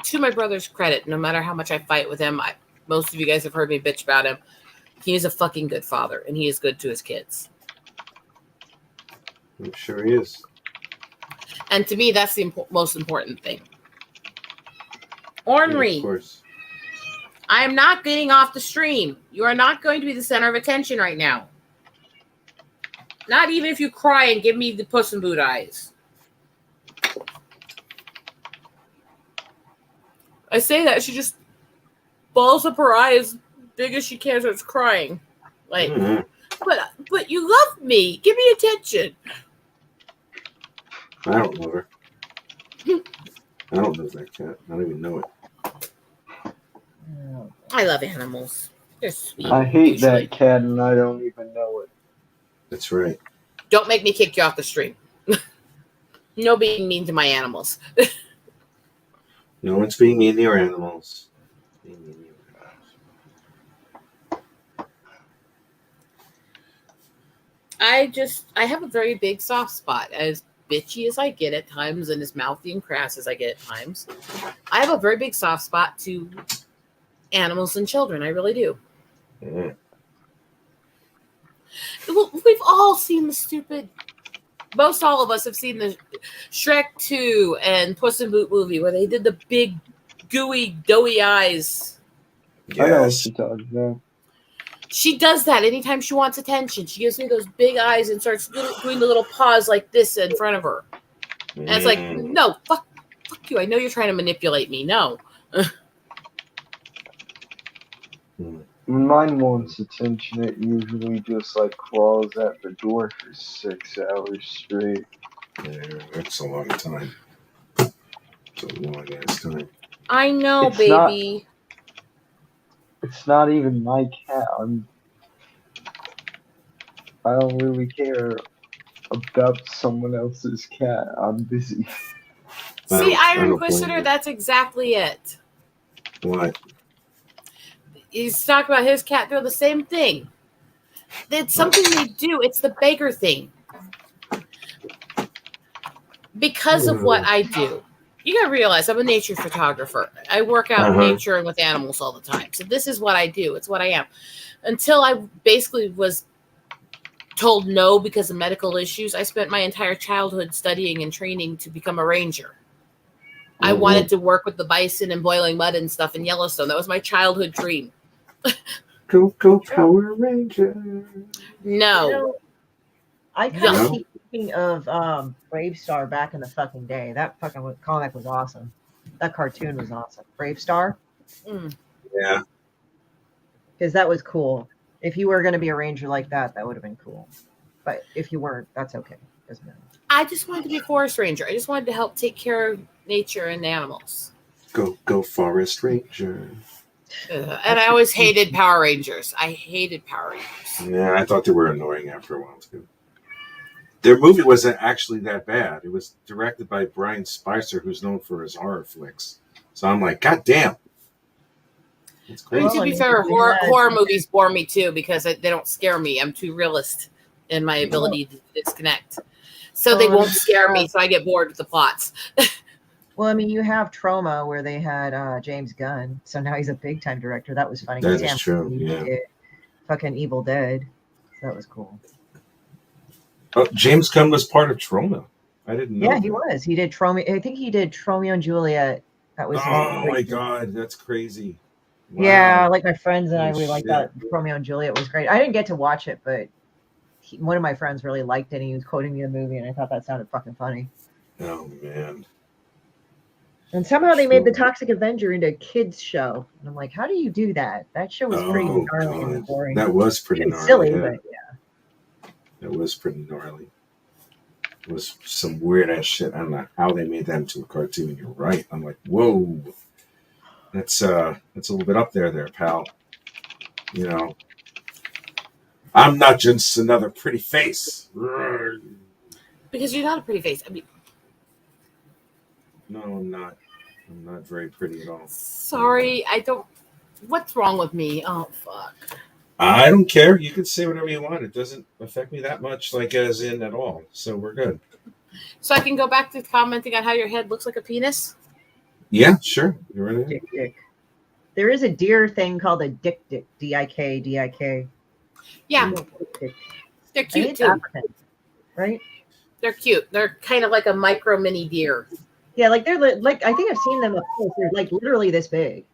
to my brother's credit, no matter how much I fight with him, most of you guys have heard me bitch about him. He is a fucking good father, and he is good to his kids. I'm sure he is. And to me, that's the most important thing. Ornery. Yeah, of course. I am not getting off the stream. You are not going to be the center of attention right now. Not even if you cry and give me the Puss in Boot eyes. I say that, she just balls up her eyes big as she can, so it's crying. Like, but you love me. Give me attention. I don't love her. I don't love that cat. I don't even know it. I love animals. They're sweet. I hate that cat and I don't even know it. That's right. Don't make me kick you off the stream. No being mean to my animals. No one's being mean to your animals. I have a very big soft spot. As bitchy as I get at times and as mouthy and crass as I get at times, I have a very big soft spot to animals and children. I really do. Yeah. Well, we've all seen the stupid, most all of us have seen the Shrek 2 and Puss in Boot movie where they did the big, gooey, doughy eyes. Yes. I know what you're talking about. She does that anytime she wants attention. She gives me those big eyes and starts doing the little paws like this in front of her. And it's like, no, fuck you. I know you're trying to manipulate me. No. When mine wants attention, it usually just like crawls at the door for 6 hours straight. Yeah, that's a long time. It's a long ass time. I know, It's baby. It's not even my cat. I don't really care about someone else's cat. I'm busy. See, I Iron don't blame Inquisitor, you. that's exactly it. What? He's talking about his cat doing the same thing. It's something they do. It's the beggar thing. Because of what I do. You gotta realize I'm a nature photographer. I work out in nature and with animals all the time. So this is what I do. It's what I am. Until I basically was told no because of medical issues, I spent my entire childhood studying and training to become a ranger. I wanted to work with the bison and boiling mud and stuff in Yellowstone. That was my childhood dream. Go Power Ranger. No. You know, I kind of keep thinking of Brave Star back in the fucking day. That fucking comic was awesome. That cartoon was awesome. Brave Star. Yeah. Because that was cool. If you were going to be a ranger like that, that would have been cool. But if you weren't, that's okay. Doesn't matter. I just wanted to be a forest ranger. I just wanted to help take care of nature and animals. Go Forest Ranger. And I always hated Power Rangers. I hated Power Rangers. Yeah, I thought they were annoying after a while too. Their movie wasn't actually that bad. It was directed by Brian Spicer, who's known for his horror flicks. So I'm like, God damn. That's I mean, crazy. to be fair, horror movies bore me too because they don't scare me. I'm too realist in my ability to disconnect. So they won't scare me, so I get bored with the plots. Well, I mean, you have Trauma where they had James Gunn, so now he's a big time director. That was funny. That is true. Yeah. Did fucking Evil Dead. So that was cool. Oh, James Gunn was part of Trauma. I didn't know. Yeah, he was. He did Trauma. I think he did Romeo and Juliet. That was. Oh my God, that's crazy. Wow. Yeah, like my friends and I really liked shit. that. Romeo and Juliet was great. I didn't get to watch it, but one of my friends really liked it, and he was quoting me the movie, and I thought that sounded fucking funny. Oh man. And somehow they made the Toxic Avenger into a kids show, and I'm like, how do you do that? That show was pretty gnarly and boring. That was pretty It's gnarly. silly, yeah. but yeah. That was pretty gnarly. It was some weird ass shit. I don't know how they made that into a cartoon. You're right. I'm like, whoa. That's a little bit up there, pal. You know. I'm not just another pretty face. Because you're not a pretty face. I mean, No, I'm not. I'm not very pretty at all. sorry, I don't. What's wrong with me? Oh, fuck. I don't care. You can say whatever you want. It doesn't affect me that much, like as in at all. So we're good. So I can go back to commenting on how your head looks like a penis? Yeah, sure. You're right. Dick dick. There is a deer thing called a dick dick. D-I-K, D-I-K. Yeah. Dick. They're I think cute it's too. African, right? They're cute. They're kind of like a micro mini deer. Yeah, like they're like I think I've seen them up close. They're like literally this big.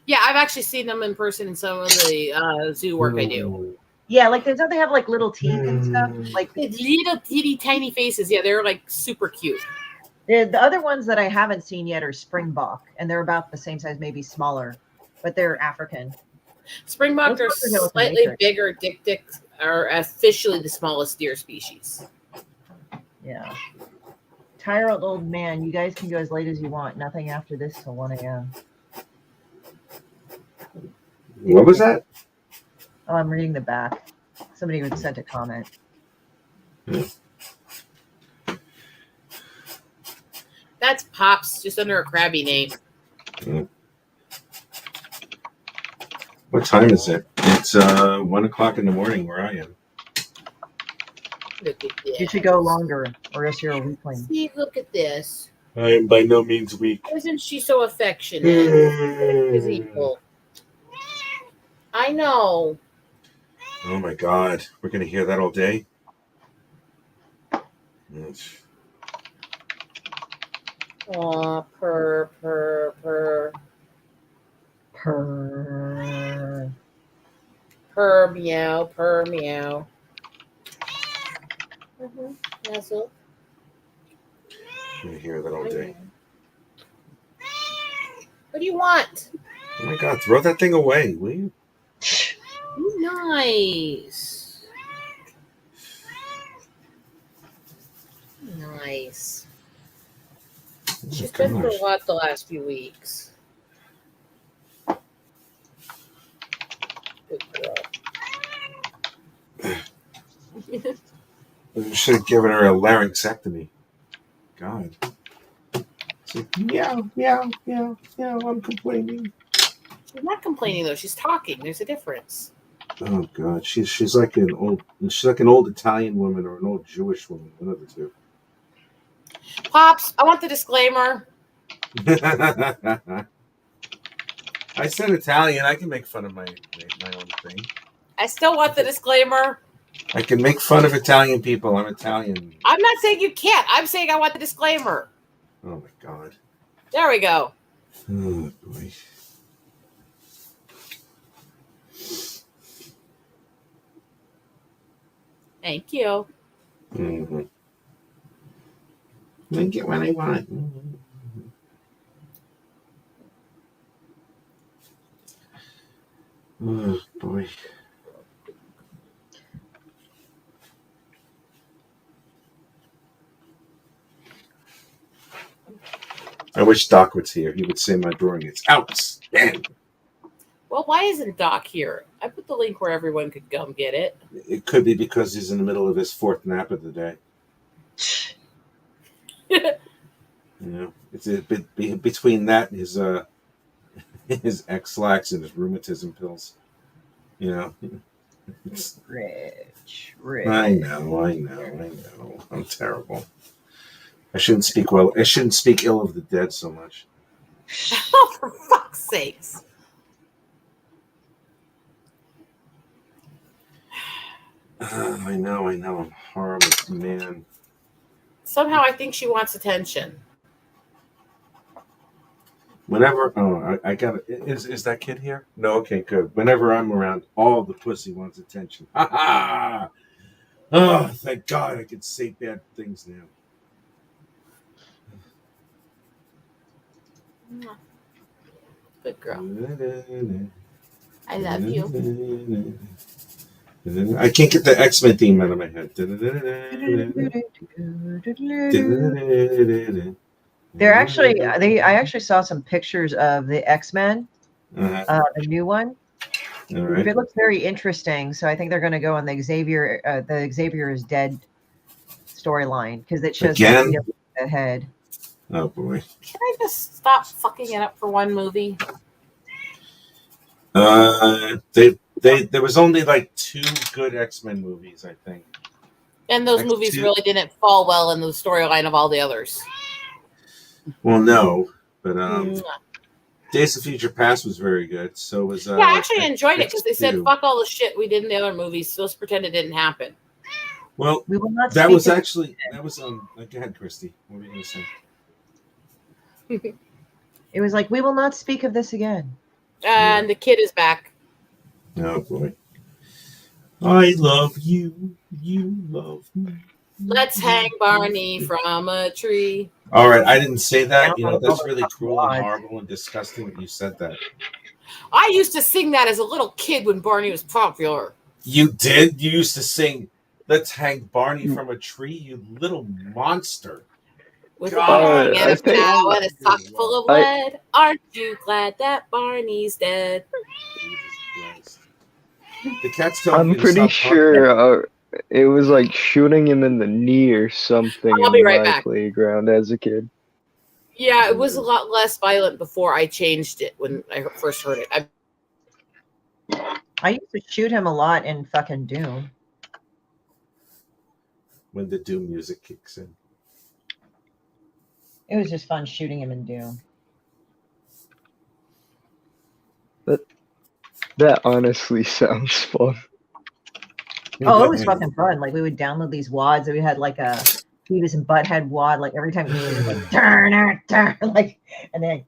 Yeah, I've actually seen them in person in some of the zoo work I do. Yeah, like don't they have like little teeth and stuff? Like Little teeny tiny faces. Yeah, they're like super cute. the other ones that I haven't seen yet are springbok, and they're about the same size, maybe smaller, but they're African. Springbok Those are fuckers are slightly matrix. bigger. Dick dicks are officially the smallest deer species. Yeah. Tired old man, you guys can go as late as you want. Nothing after this till 1 a.m. What was that? Oh, I'm reading the back. Somebody would sent a comment. That's Pops, just under a crabby name. What time is it? It's 1 o'clock in the morning where I am. Look at this. You should go longer, or else you're a weakling. See, look at this. I am by no means weak. Isn't she so affectionate? Is equal. I know. Oh my God, we're gonna hear that all day. Aw, purr, purr, purr. Purr. Purr, meow, purr, meow. That's all. I'm gonna hear that all day. What do you want? Oh my God, throw that thing away, will you? Nice. Nice. She's been through a lot the last few weeks. Good girl. I should have given her a laryngectomy. God. It's like, meow, meow, meow, meow, I'm complaining. She's not complaining though. She's talking. There's a difference. Oh God, she's like an old Italian woman or an old Jewish woman, one of the two. Pops, I want the disclaimer. I said Italian. I can make fun of my own thing. I still want the disclaimer. I can make fun of Italian people. I'm Italian. I'm not saying you can't. I'm saying I want the disclaimer. Oh my God. There we go. Oh boy. Thank you. Mm-hmm. I get what I want. Mm-hmm. Oh boy. I wish Doc was here. He would say my drawing is outstanding. Well, why isn't Doc here? I put the link where everyone could come get it. It could be because he's in the middle of his fourth nap of the day. You know, it's a bit between that and his X-Lax and his rheumatism pills. You know, Rich. I know. I'm terrible. I shouldn't speak well. I shouldn't speak ill of the dead so much. Oh, for fuck's sakes! I know. I'm a horrible man. Somehow, I think she wants attention. Whenever, I got it. Is that kid here? No, okay, good. Whenever I'm around, all the pussy wants attention. Ha ha! Oh, thank God I can say bad things now. Good girl. I love you. I can't get the X-Men theme out of my head. They're actually I actually saw some pictures of the X-Men, Uh-huh. the new one. All right. It looks very interesting, so I think they're going to go on the Xavier is dead storyline because it shows Again? the head. Oh boy. Can I just stop fucking it up for one movie? There was only like 2 good X-Men movies, I think. And those movies really didn't fall well in the storyline of all the others. Well, no, but Days of Future Past was very good. So was yeah, I actually enjoyed it because they said, X2. "Fuck all the shit we did in the other movies. So let's pretend it didn't happen." Well, We will not that speak was of- actually that was Go ahead, Christy. What were you going to say? It was like, we will not speak of this again. And the kid is back. Oh boy. I love you. You love me. Let's hang Barney from a tree. All right, I didn't say that. You know, that's really cruel and horrible and disgusting that you said that. I used to sing that as a little kid when Barney was popular. You did? You used to sing, "Let's hang Barney from a tree," you little monster. With God, a bang and a pow and a sock full of lead. Aren't you glad that Barney's dead? Jesus Christ. The cat's telling I'm you to pretty stop sure it was like shooting him in the knee or something I'll be right in my back. playground as a kid. Yeah, it was a lot less violent before I changed it when I first heard it. I used to shoot him a lot in fucking Doom. when the Doom music kicks in. It was just fun shooting him in Doom. That honestly sounds fun. Oh, it was fucking fun. Like, we would download these wads, and we had like a Beavis and Butthead wad. Like, every time you was like turn, like, and then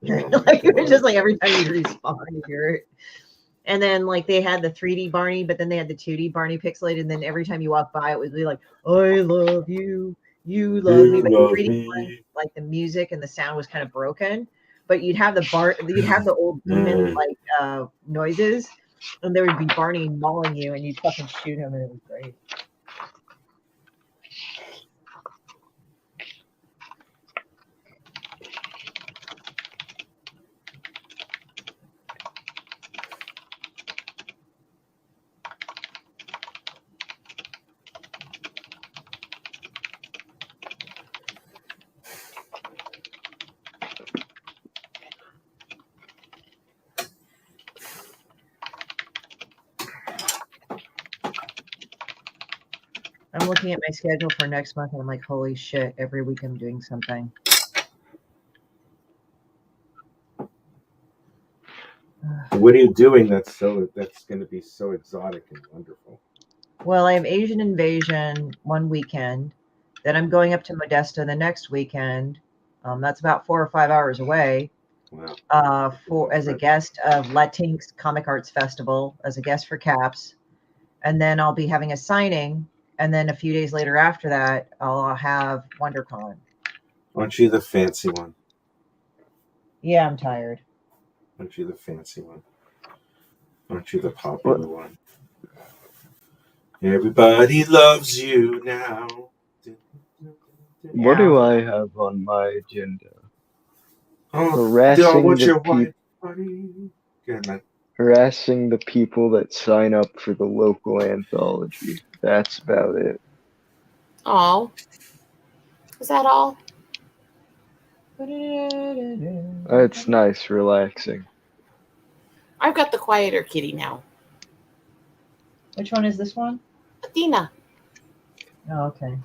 like it was just like every time you respawn, you hear it. And then like they had the 3D Barney, but then they had the 2D Barney pixelated, and then every time you walk by, it would be like, "I love you, you love me." But the 3D one, like the music and the sound was kind of broken. But you'd have you'd have the old demon like noises, and there would be Barney mauling you, and you'd fucking shoot him, and it was great. I'm looking at my schedule for next month, and I'm like, holy shit, every week I'm doing something. What are you doing that's going to be so exotic and wonderful? Well, I have Asian Invasion one weekend. Then I'm going up to Modesto the next weekend. That's about 4 or 5 hours away. Wow. As a guest of Latinx Comic Arts Festival, as a guest for Caps. And then I'll be having a signing. And then a few days later after that, I'll have WonderCon. Aren't you the fancy one? Yeah, I'm tired. Aren't you the fancy one? Aren't you the popular one? Everybody loves you now. What do I have on my agenda? Oh, Harassing what's the your people. wife, buddy? Good night. Harassing the people that sign up for the local anthology. That's about it. Oh. Is that all? It's nice, relaxing. I've got the quieter kitty now. Which one is this one? Athena. Oh, okay.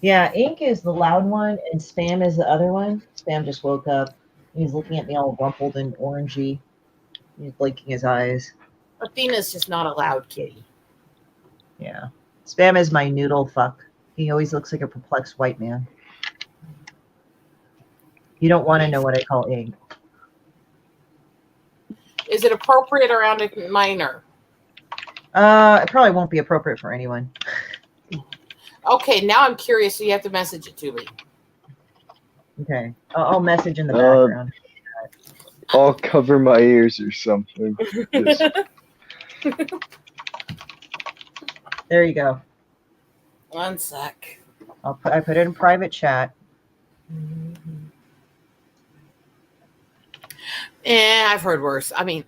Yeah, Ink is the loud one, and Spam is the other one. Spam just woke up. He's looking at me all rumpled and orangey. He's blinking his eyes. Athena's just not a loud kitty. Yeah. Spam is my noodle fuck. He always looks like a perplexed white man. You don't want to know what I call Ink. Is it appropriate around a minor? It probably won't be appropriate for anyone. Okay, now I'm curious, so you have to message it to me. Okay. I'll message in the background. I'll cover my ears or something. Just- There you go. One sec. I put it in private chat. Yeah, I've heard worse. I mean,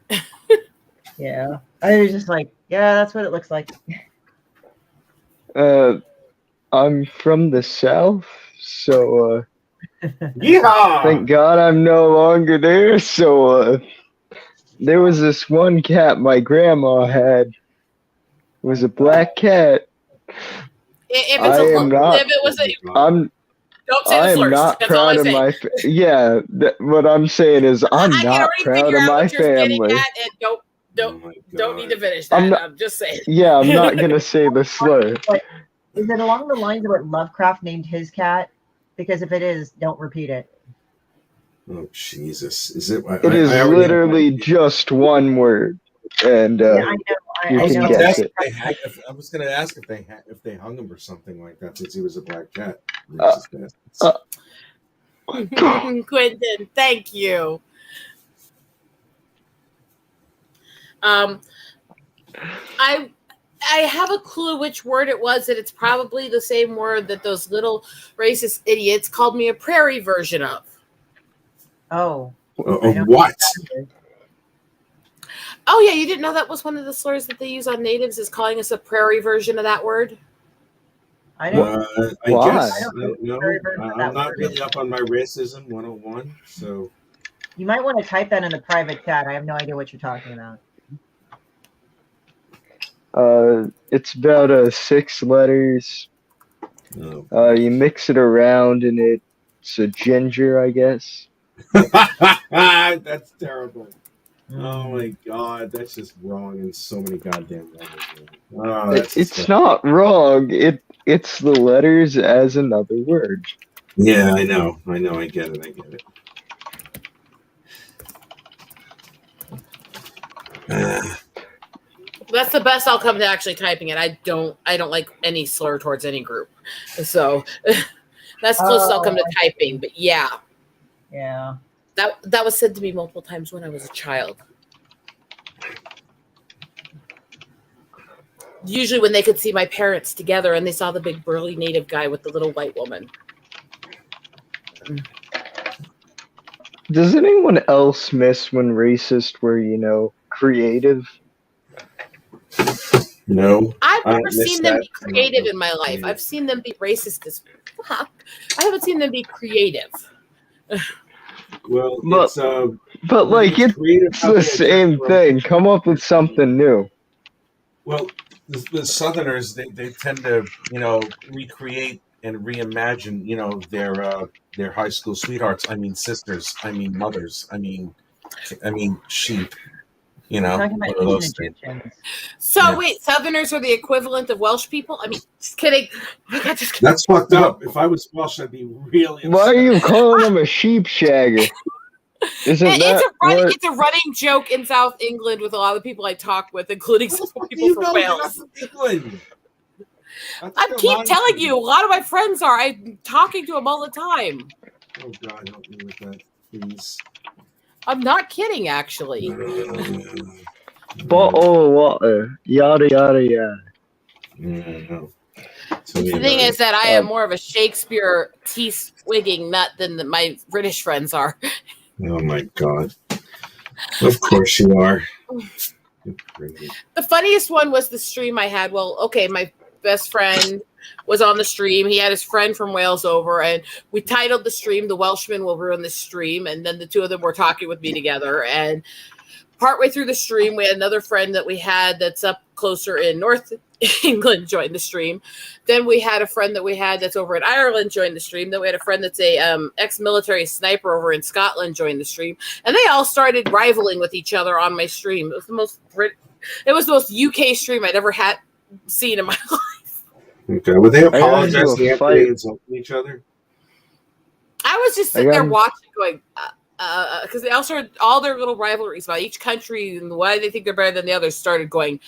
Yeah. I was just like, yeah, that's what it looks like. I'm from the South, so Yeehaw! thank God I'm no longer there. So there was this one cat my grandma had. It was a black cat. If I am not. if it was a, I'm. don't say I the am slurs. not That's all proud I of say. my. Yeah, what I'm saying is I'm I can not already proud figure of out my what you're getting family. at, and don't need to finish that. I'm just saying. Yeah, I'm not gonna say the slur. But is it along the lines of what Lovecraft named his cat? Because if it is, don't repeat it. Oh Jesus! Is it? It is literally just one word, and Yeah, I know. you I can know. guess it. I was going to ask if they hung him or something like that since he was a black cat. Quentin, thank you. I have a clue which word it was, and it's probably the same word that those little racist idiots called me a prairie version of. Oh. What? Oh yeah, you didn't know that was one of the slurs that they use on natives, is calling us a prairie version of that word? I don't. I Why? guess. No, I'm not really up on my racism 101, so. You might want to type that in the private chat. I have no idea what you're talking about. It's about 6 letters. Oh. You mix it around, and it's a ginger, I guess. That's terrible. Oh my God, that's just wrong in so many goddamn levels. It's not wrong. It's the letters as another word. Yeah, I know. I get it. That's the best I'll come to actually typing it. I don't like any slur towards any group, so that's close as I'll come to typing. But yeah, that was said to me multiple times when I was a child. Usually when they could see my parents together and they saw the big burly native guy with the little white woman. Does anyone else miss when racists were, creative? No. I've never seen them be creative in my life. I've seen them be racist as fuck. I haven't seen them be creative. Well, but like it's the same thing. Come up with something new. Well, the Southerners they tend to recreate and reimagine their high school sweethearts. I mean sisters. I mean mothers. I mean sheep. Talking about ancient Egyptians. So wait, Southerners are the equivalent of Welsh people? I mean, just kidding. That's fucked up. If I was Welsh, I'd be really upset. Why are you calling them a sheep shagger? It's a running joke in South England with a lot of people I talk with, including some people from Wales. I keep telling you, a lot of my friends are. I'm talking to them all the time. Oh God, help me with that, please. I'm not kidding, actually. Bottle of water, yada yada yada. No. The thing is that I am more of a Shakespeare tea-swigging nut than my British friends are. Oh my God. Of course you are. The funniest one was the stream I had. Well, okay, my best friend was on the stream. He had his friend from Wales over, and we titled the stream "The Welshman Will Ruin the Stream," and then the two of them were talking with me together. And partway through the stream, we had another friend that we had that's up closer in North England join the stream. Then we had a friend that we had that's over in Ireland join the stream. Then we had a friend that's a ex-military sniper over in Scotland join the stream, and they all started rivaling with each other on my stream. It was the most UK stream I'd ever had seen in my life. Okay, well, they apologize to each other. I was just sitting there watching, going, because they all started all their little rivalries about each country and why they think they're better than the others started going.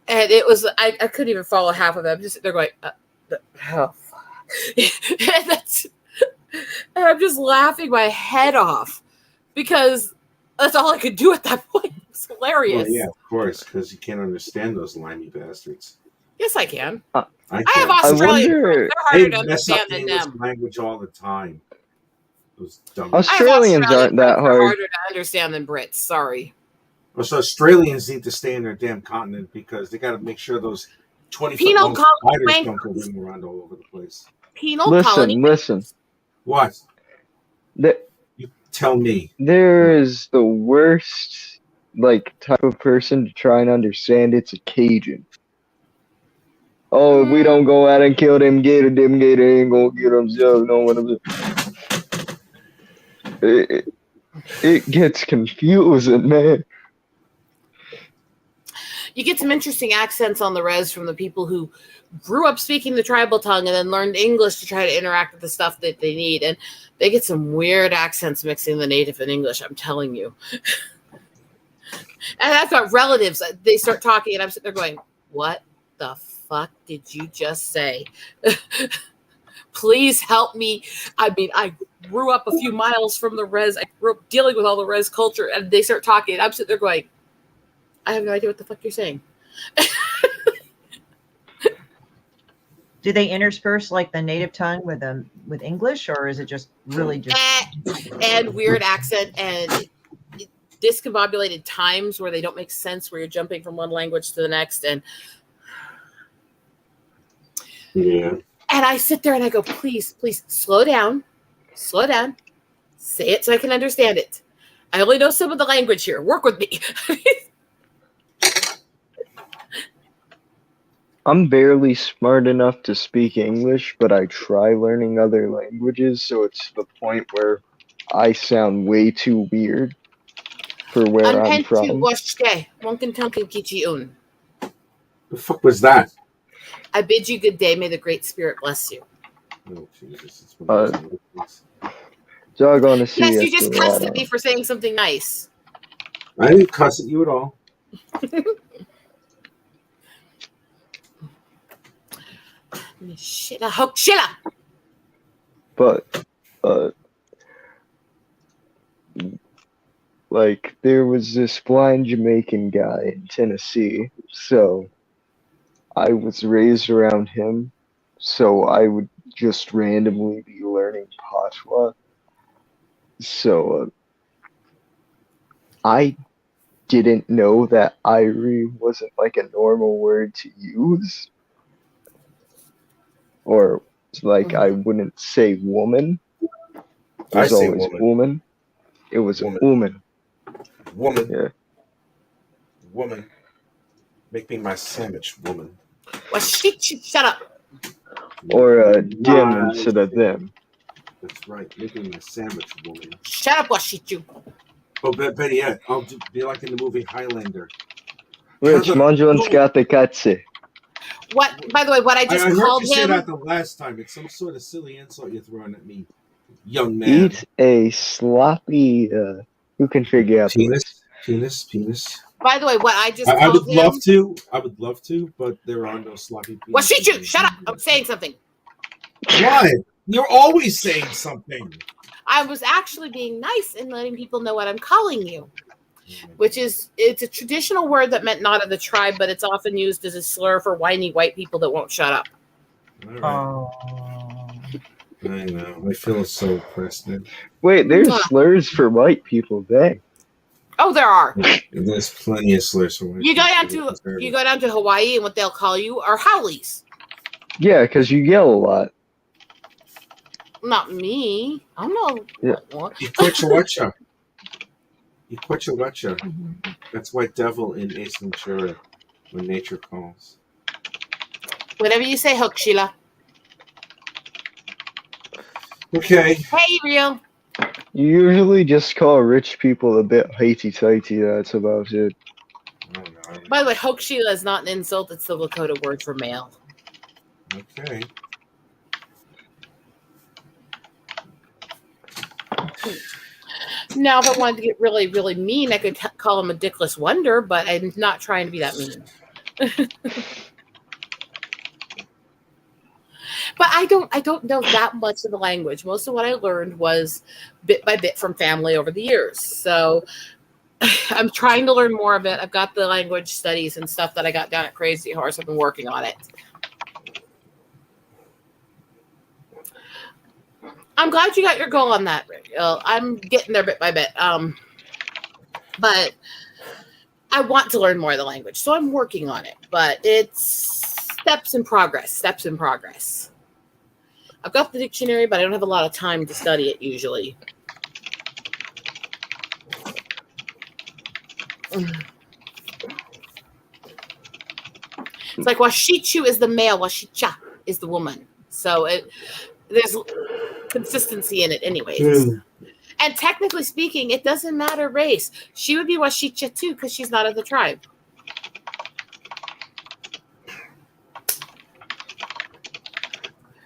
And it was, I couldn't even follow half of them. Just they're going, oh, fuck. And I'm just laughing my head off because that's all I could do at that point. It's hilarious. Well, yeah, of course, because you can't understand those limey bastards. Yes, I can. I have Australian friends. They're harder to understand than them. Language all the time. Those dumb Australians aren't that hard. Harder to understand than Brits. Sorry. Well, so Australians need to stay in their damn continent because they got to make sure those 20-foot long spiders don't go running around all over the place. Listen. What? You tell me. There is the worst like type of person to try and understand it's a Cajun. Oh, if we don't go out and kill them gator ain't gonna get themselves. No one. It gets confusing, man. You get some interesting accents on the res from the people who grew up speaking the tribal tongue and then learned English to try to interact with the stuff that they need. And they get some weird accents mixing the native and English, I'm telling you. And I've got relatives, they start talking and I'm sitting there going, what the fuck did you just say? Please help me. I mean, I grew up a few miles from the res. I grew up dealing with all the res culture and they start talking and I'm sitting there going, I have no idea what the fuck you're saying. Do they intersperse like the native tongue with English, or is it just really just and weird accent and discombobulated times where they don't make sense, where you're jumping from one language to the next, and Yeah. And I sit there and I go, please, slow down, say it so I can understand it. I only know some of the language here. Work with me. I'm barely smart enough to speak English, but I try learning other languages, so it's the point where I sound way too weird for where I'm from. The fuck was that? I bid you good day. May the great spirit bless you. Oh, Jesus. Doggone to see Yes, you just cussed at me for saying something nice. I didn't cuss at you at all. But, like, there was this blind Jamaican guy in Tennessee, so I was raised around him, so I would just randomly be learning Patois. So, I didn't know that Irie wasn't, like, a normal word to use. Or, like, I wouldn't say woman. It was always woman. It was woman. Woman. Yeah. Woman. Make me my sandwich, woman. Well, shut up. Or dim instead of them. That's right. Make me my sandwich, woman. Shut up, Washichu. Oh, better yet, I'll be like in the movie Highlander. Rich, manjo's got the katse. What? By the way, what I just called heard you say him. that the last time. It's some sort of silly insult you're throwing at me, young man. Eat a sloppy. Who can figure out penis? By the way, what I just I called would love to. I would love to, but there are no sloppy penis. Washichu, shut up! I'm saying something. Why? You're always saying something. I was actually being nice and letting people know what I'm calling you. Which is, it's a traditional word that meant not of the tribe, but it's often used as a slur for whiny white people that won't shut up. All right. I know. I feel so oppressed now. Wait, there's slurs for white people, dang. Oh, there are. There's plenty of slurs for white You go people. down to Hawaii, and what they'll call you are howlies. Yeah, because you yell a lot. Not me. I'm not. Yeah. You quit your watcha. That's White Devil in Ace Ventura when nature calls. Whatever you say, Hook Sheila. Okay. Hey, Rio. You usually just call rich people a bit hitey-tighty, that's about it. By the way, Hoke Sheila is not an insult, it's the Lakota word for male. Okay. Now, if I wanted to get really, really mean, I could call him a dickless wonder, but I'm not trying to be that mean. But I don't know that much of the language. Most of what I learned was bit by bit from family over the years. So I'm trying to learn more of it. I've got the language studies and stuff that I got down at Crazy Horse. I've been working on it. I'm glad you got your goal on that, Rick. I'm getting there bit by bit. But I want to learn more of the language, so I'm working on it. But it's steps in progress. I've got the dictionary, but I don't have a lot of time to study it usually. It's like Washichu is the male, Washicha is the woman. So there's consistency in it anyways. And technically speaking, it doesn't matter race. She would be Washicha too because she's not of the tribe.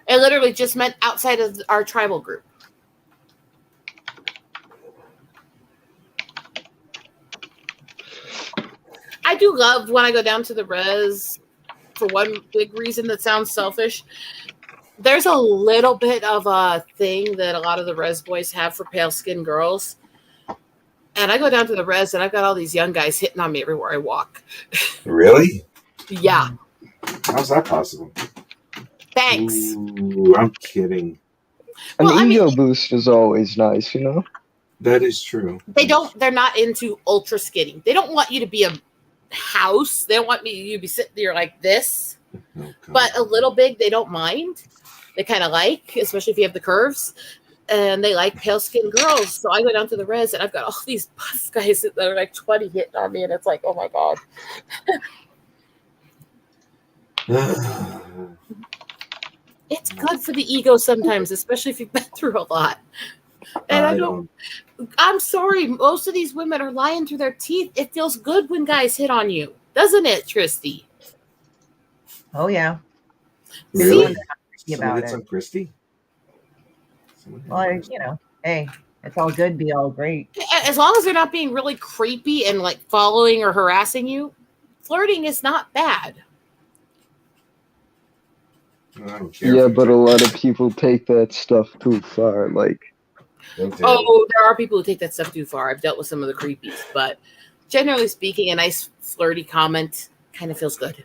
It literally just meant outside of our tribal group. I do love when I go down to the res, for one big reason that sounds selfish. There's a little bit of a thing that a lot of the res boys have for pale-skinned girls. And I go down to the res and I've got all these young guys hitting on me everywhere I walk. Really? Yeah. How's that possible? Thanks. Ooh, I'm kidding. An ego boost is always nice, you know? That is true. They're not into ultra skinny. They don't want you to be a house. They don't want you to be sitting there like this. Oh, but a little big, they don't mind. They kind of like, especially if you have the curves. And they like pale-skinned girls. So I go down to the res and I've got all these buff guys that are like 20 hitting on me. And it's like, oh my God. It's good for the ego sometimes, especially if you've been through a lot. And I'm sorry, most of these women are lying through their teeth. It feels good when guys hit on you, doesn't it, Tristy? Oh yeah. Really? About it. On Christie? Well, you know, hey, it's all good, be all great. As long as they're not being really creepy and like following or harassing you, flirting is not bad. I don't care. Yeah, but a lot of people take that stuff too far. Like, oh, there are people who take that stuff too far. I've dealt with some of the creepies, but generally speaking, a nice flirty comment kind of feels good.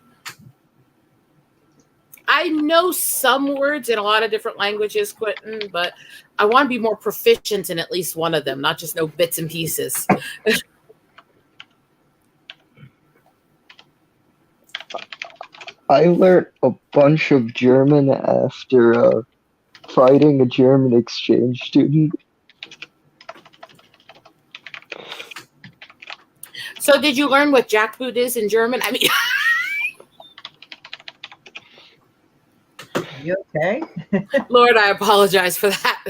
I know some words in a lot of different languages, Quentin, but I want to be more proficient in at least one of them, not just know bits and pieces. I learned a bunch of German after fighting a German exchange student. So did you learn what jackboot is in German? I mean... You okay? Lord, I apologize for that.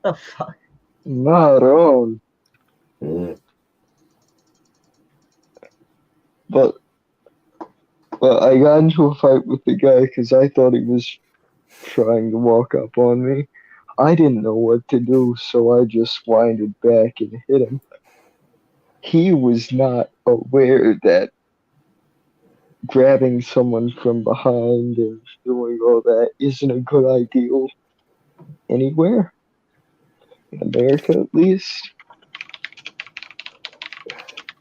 The fuck? Not on. But I got into a fight with the guy because I thought he was trying to walk up on me. I didn't know what to do, so I just winded back and hit him. He was not aware that grabbing someone from behind and doing all that isn't a good idea anywhere. In America, at least.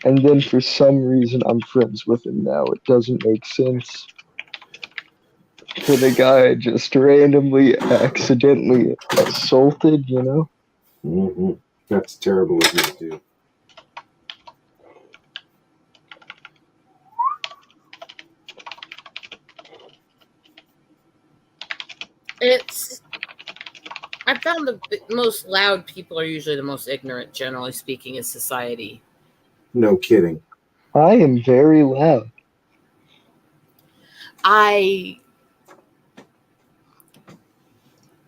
And then for some reason, I'm friends with him now. It doesn't make sense for the guy just randomly, accidentally assaulted, you know? Mm-hmm. That's terrible of you to do. I found the most loud people are usually the most ignorant, generally speaking, in society. No kidding. I am very loud.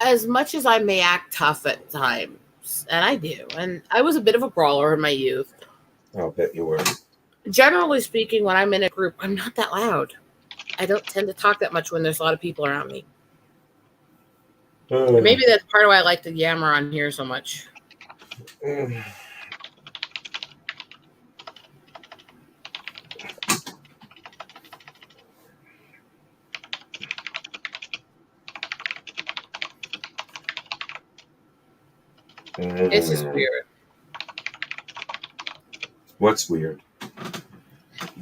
As much as I may act tough at times, and I do, and I was a bit of a brawler in my youth. I'll bet you were. Generally speaking, when I'm in a group, I'm not that loud. I don't tend to talk that much when there's a lot of people around me. Maybe that's part of why I like to yammer on here so much. This is weird. What's weird?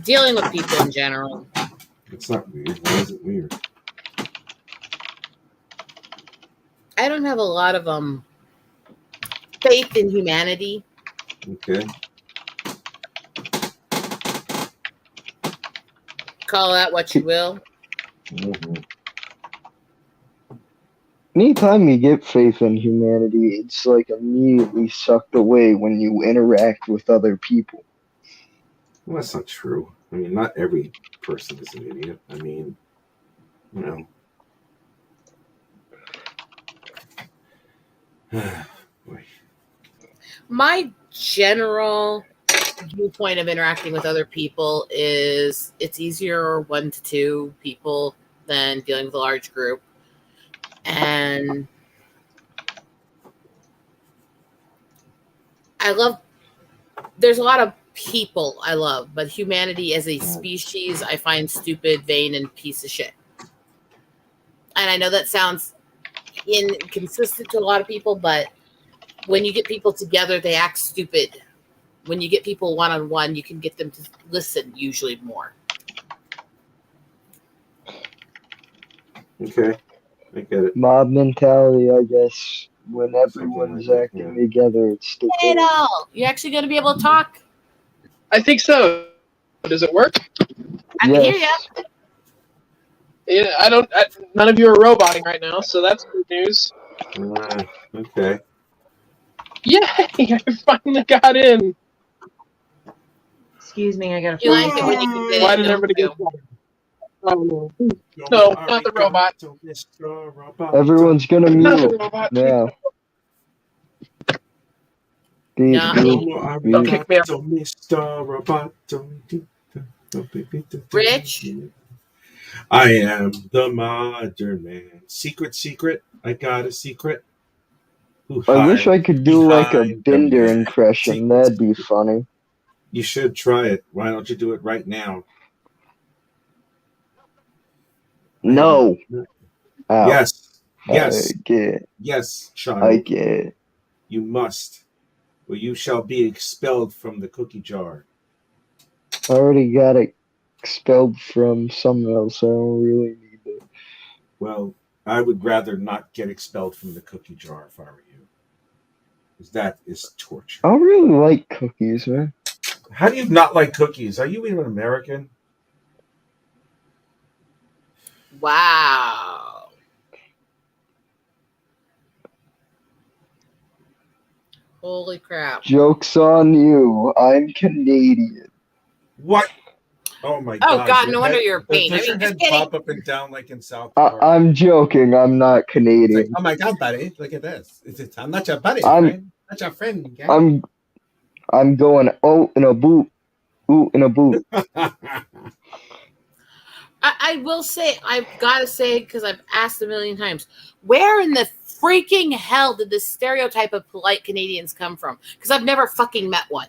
Dealing with people in general. It's not weird. Why is it weird? I don't have a lot of faith in humanity. Okay. Call that what you will. Mm-hmm. Anytime you get faith in humanity, it's like immediately sucked away when you interact with other people. Well, that's not true. I mean, not every person is an idiot. I mean, you know. Boy. My general viewpoint of interacting with other people is it's easier 1 to 2 people than dealing with a large group. And there's a lot of people I love, but humanity as a species I find stupid, vain, and piece of shit. And I know that sounds inconsistent to a lot of people, but when you get people together, they act stupid. When you get people one-on-one, you can get them to listen usually more. Okay, I get it. Mob mentality, I guess. When everyone's acting together, it's stupid. Pedro, you actually going to be able to talk? I think so. Does it work? I can hear you. Yeah, none of you are roboting right now, so that's good news. Okay. Yay! I finally got in. Excuse me, I gotta. You like it when you can get Why in, did everybody don't get in? Oh no, not the robot. Everyone's gonna Not the mute robot. now. Don't kick me out. Rich? I am the modern man. Secret. I got a secret. I wish I could do like a Bender impression. That'd be funny. You should try it. Why don't you do it right now? No. Ow. Yes. I get. Yes, child. I get. You must, or you shall be expelled from the cookie jar. I already got expelled from somewhere else. I don't really need it. Well, I would rather not get expelled from the cookie jar if I were you. Because that is torture. I really like cookies, man. How do you not like cookies? Are you even American? Wow. Holy crap. Joke's on you. I'm Canadian. What? Oh my God. Oh God, no wonder you're a pain. Does I your mean, head just kidding. pop up and down like in South Park? I'm joking. I'm not Canadian. Like, oh my God, buddy. Look at this. I'm not your buddy, I'm friend. Not your friend. Okay? I'm going in a boot. Ooh, in a boot. I will say, I've got to say, because I've asked a million times, where in the freaking hell did this stereotype of polite Canadians come from? Because I've never fucking met one.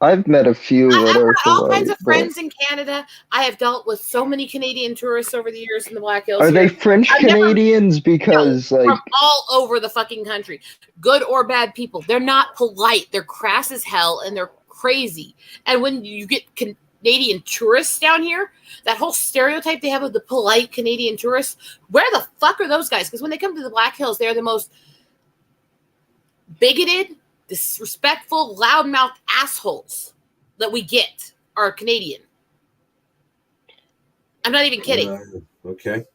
I've met a few that are I've got all polite, kinds of friends in Canada. I have dealt with so many Canadian tourists over the years in the Black Hills. Are they here. French Canadians? Because like from all over the fucking country, good or bad people, they're not polite. They're crass as hell and they're crazy. And when you get Canadian tourists down here, that whole stereotype they have of the polite Canadian tourists, where the fuck are those guys? Because when they come to the Black Hills, they're the most bigoted, disrespectful, loudmouth assholes that we get are Canadian. I'm not even kidding. Okay.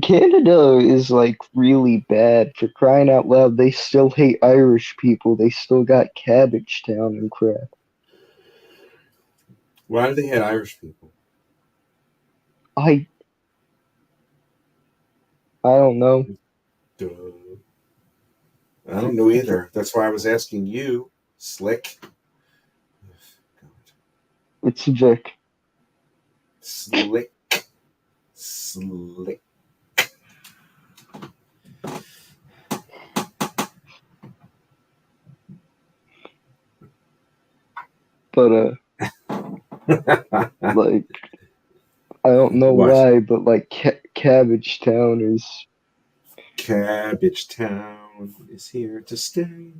Canada is like really bad, for crying out loud. They still hate Irish people. They still got Cabbage Town and crap. Why do they hate Irish people? I don't know. Duh. I don't know either. That's why I was asking you, Slick. It's Vic. Slick. But like I don't know why, but like Cabbage Town is here to stay.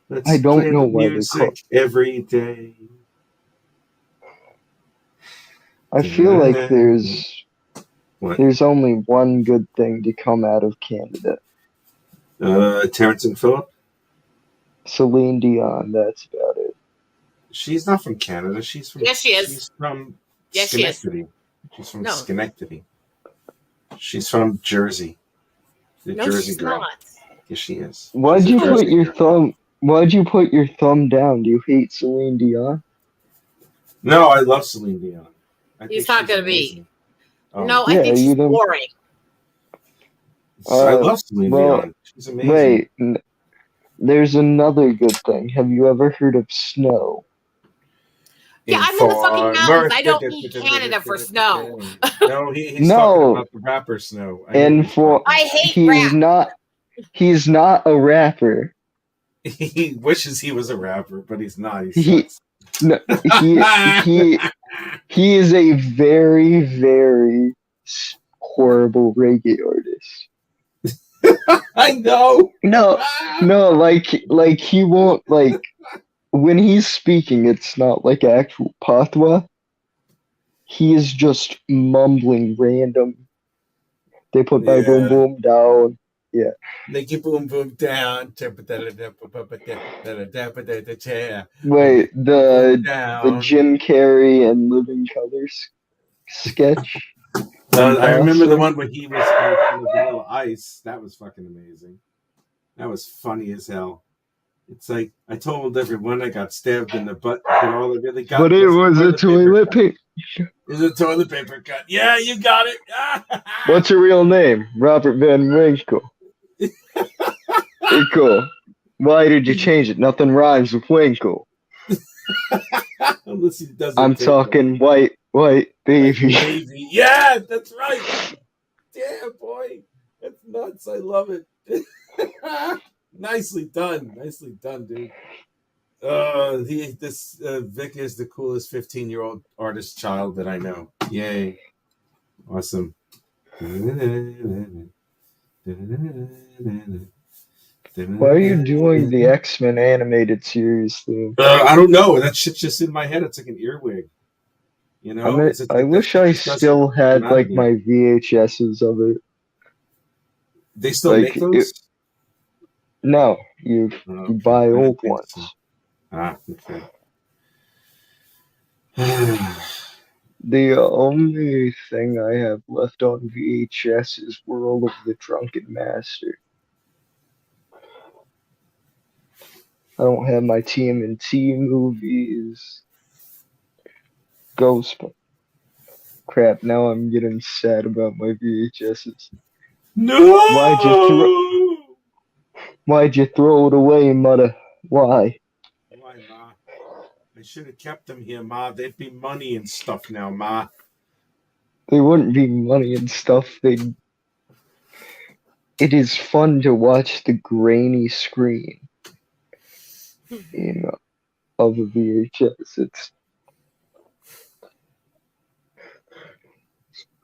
Let's I don't play know the why music every day. I feel like there's only one good thing to come out of Canada. Terrence and Phillip? Celine Dion, that's about it. She's not from Canada. She's from Yes, she is. She's from Yes, she is. Schenectady. She's from No. Schenectady. She's from Jersey. The No, Jersey she's girl. not. Yes, she is. Why'd She's you a put Jersey your girl. thumb? Why'd you put your thumb down? Do you hate Celine Dion? No, I love Celine Dion. He's not going to be. Oh. No, I Yeah, think she's you don't- boring. I love Celine Dion. She's amazing. Wait, there's another good thing. Have you ever heard of Snow? Yeah, I'm in the fucking mountains. I don't need Canada for snow. No, he's talking about the rapper Snow. I hate rap. He's not a rapper. He wishes he was a rapper, but he's not. He is a very, very horrible reggae artist. I know. No, like he won't, like, when he's speaking, it's not like actual patois. He is just mumbling random. They put my boom boom down. Yeah. Make your boom boom down. Wait, the Jim Carrey and Living Colors sketch. I remember the one where he was Vanilla Ice. That was fucking amazing. That was funny as hell. It's like I told everyone I got stabbed in the butt, but all I really got. But it was a toilet paper. It was a toilet paper cut. Yeah, you got it. What's your real name? Robert Van Winkle. Cool. Why did you change it? Nothing rhymes with Winkle. Unless he doesn't. I'm talking white baby. Yeah, that's right. Damn, boy. That's nuts. I love it. Nicely done, dude. Vic is the coolest 15-year-old artist child that I know. Yay. Awesome. Why are you doing the X-Men animated series thing? I don't know. That shit's just in my head. It's like an earwig. You know? I wish I still had like my VHSs of it. They still make those? No, you buy old ones. Okay. The only thing I have left on VHS is World of the Drunken Master. I don't have my TMNT movies. Ghost. Crap, now I'm getting sad about my VHSs. No! Why'd you throw it away, mother? Why? Why, Ma? I should have kept them here, Ma. There'd be money and stuff now, Ma. There wouldn't be money and stuff. It is fun to watch the grainy screen, of a VHS.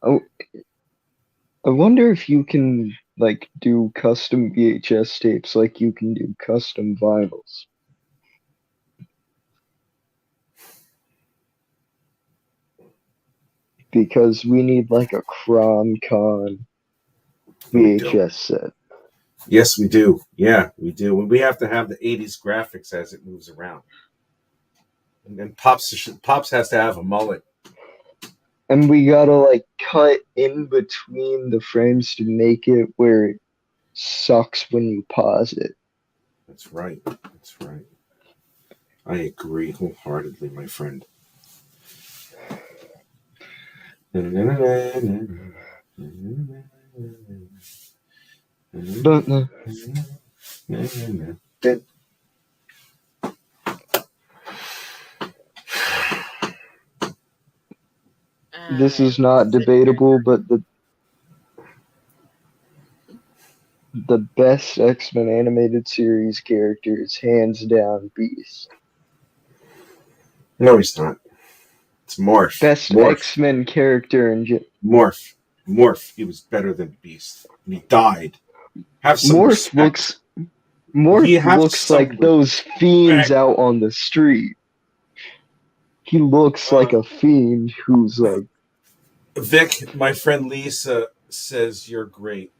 I wonder if you can like do custom VHS tapes like you can do custom vinyls. Because we need like a ChromCon VHS set. Yes, we do. Yeah, we do. We have to have the 80s graphics as it moves around. And then Pops has to have a mullet. And we gotta like cut in between the frames to make it where it sucks when you pause it. That's right. I agree wholeheartedly, my friend. This is not debatable, but the best X-Men animated series character is hands down Beast. No, he's not. It's Morph. Best X-Men character in Morph. He was better than Beast. And he died. Have some Morph respect. looks like those fiends out on the street. He looks like a fiend who's like... Vic, my friend Lisa says you're great.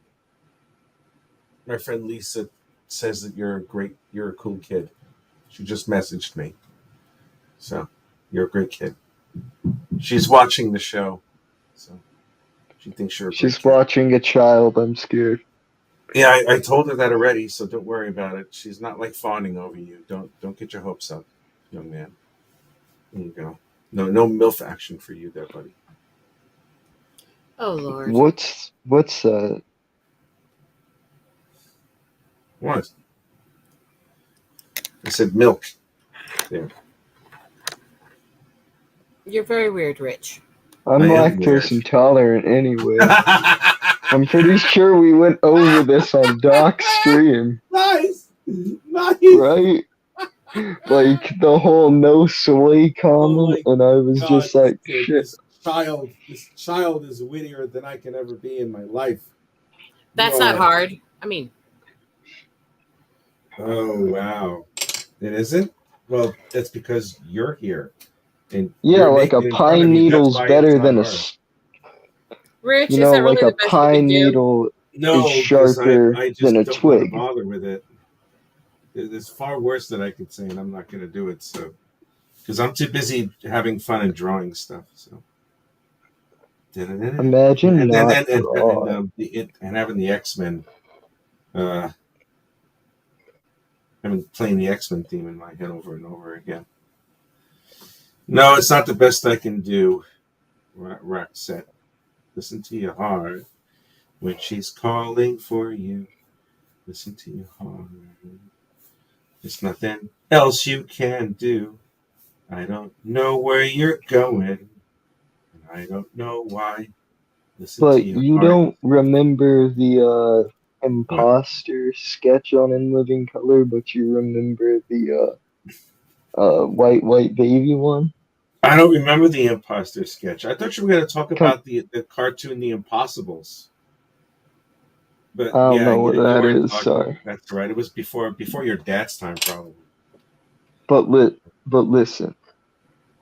My friend Lisa says that you're a cool kid. She just messaged me. So, you're a great kid. She's watching the show. So, she thinks you're a She's watching a child, I'm scared. Yeah, I told her that already, so don't worry about it. She's not like fawning over you. Don't get your hopes up, young man. There you go. No MILF action for you there, buddy. Oh Lord. What's What? I said milk. There. You're very weird, Rich. I'm lactose intolerant anyway. I'm pretty sure we went over this on Doc's stream. Nice. Right? Like the whole no soy comment, and I was just like, shit. This child is wittier than I can ever be in my life. That's not hard. I mean. Oh, wow. It isn't? Well, that's because you're here. And yeah, like a pine needle's better than a... Rich, you know, like a pine needle is sharper than a twig. Bother with it. There's far worse that I could say, and I'm not going to do it. So, because I'm too busy having fun and drawing stuff. So, imagine and having the X-Men, playing the X-Men theme in my head over and over again. No, it's not the best I can do. Roxette, listen to your heart when she's calling for you. Listen to your heart. There's nothing else you can do. I don't know where you're going, and I don't know why. Listen but to your you heart. don't remember the imposter sketch on In Living Color, but you remember the white baby one? I don't remember the imposter sketch. I thought you were going to talk about the cartoon The Impossibles. But I don't know what that is. Sorry. That's right. It was before your dad's time, probably. But listen.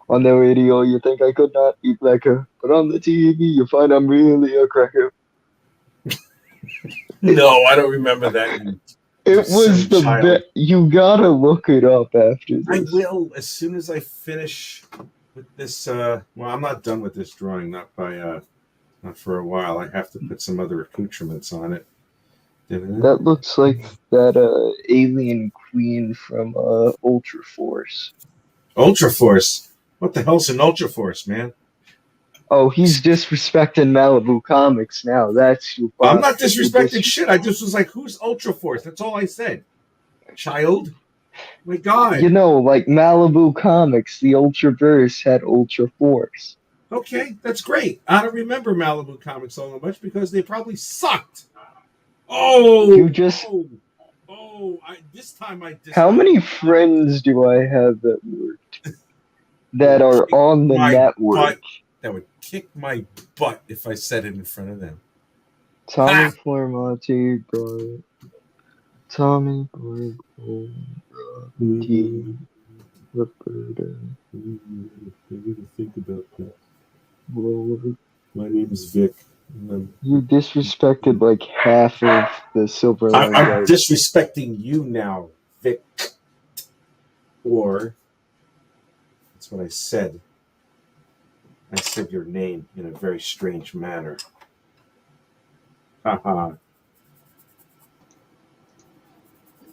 On the radio, you think I could not eat lekker, but on the TV, you find I'm really a cracker. No, I don't remember that. It was the best. You gotta look it up after this. I will as soon as I finish with this. Well, I'm not done with this drawing. Not for a while. I have to put some other accoutrements on it. That looks like that alien queen from Ultra Force. Ultra Force? What the hell's an Ultra Force, man? Oh, he's disrespecting Malibu Comics now. That's you. I'm not disrespecting shit. I just was like, who's Ultra Force? That's all I said. Child? My God. You know, like Malibu Comics, the Ultraverse had Ultra Force. Okay, that's great. I don't remember Malibu Comics all that much because they probably sucked. Oh, this time I. How many friends do I have that worked that are on the network? That would kick my butt if I said it in front of them. Tommy Formanti, Tommy Roberta. Think about that. My name is Vic. You disrespected like half of the Silver Line. I'm disrespecting you now, Vic. Or that's what I said. I said your name in a very strange manner. Haha.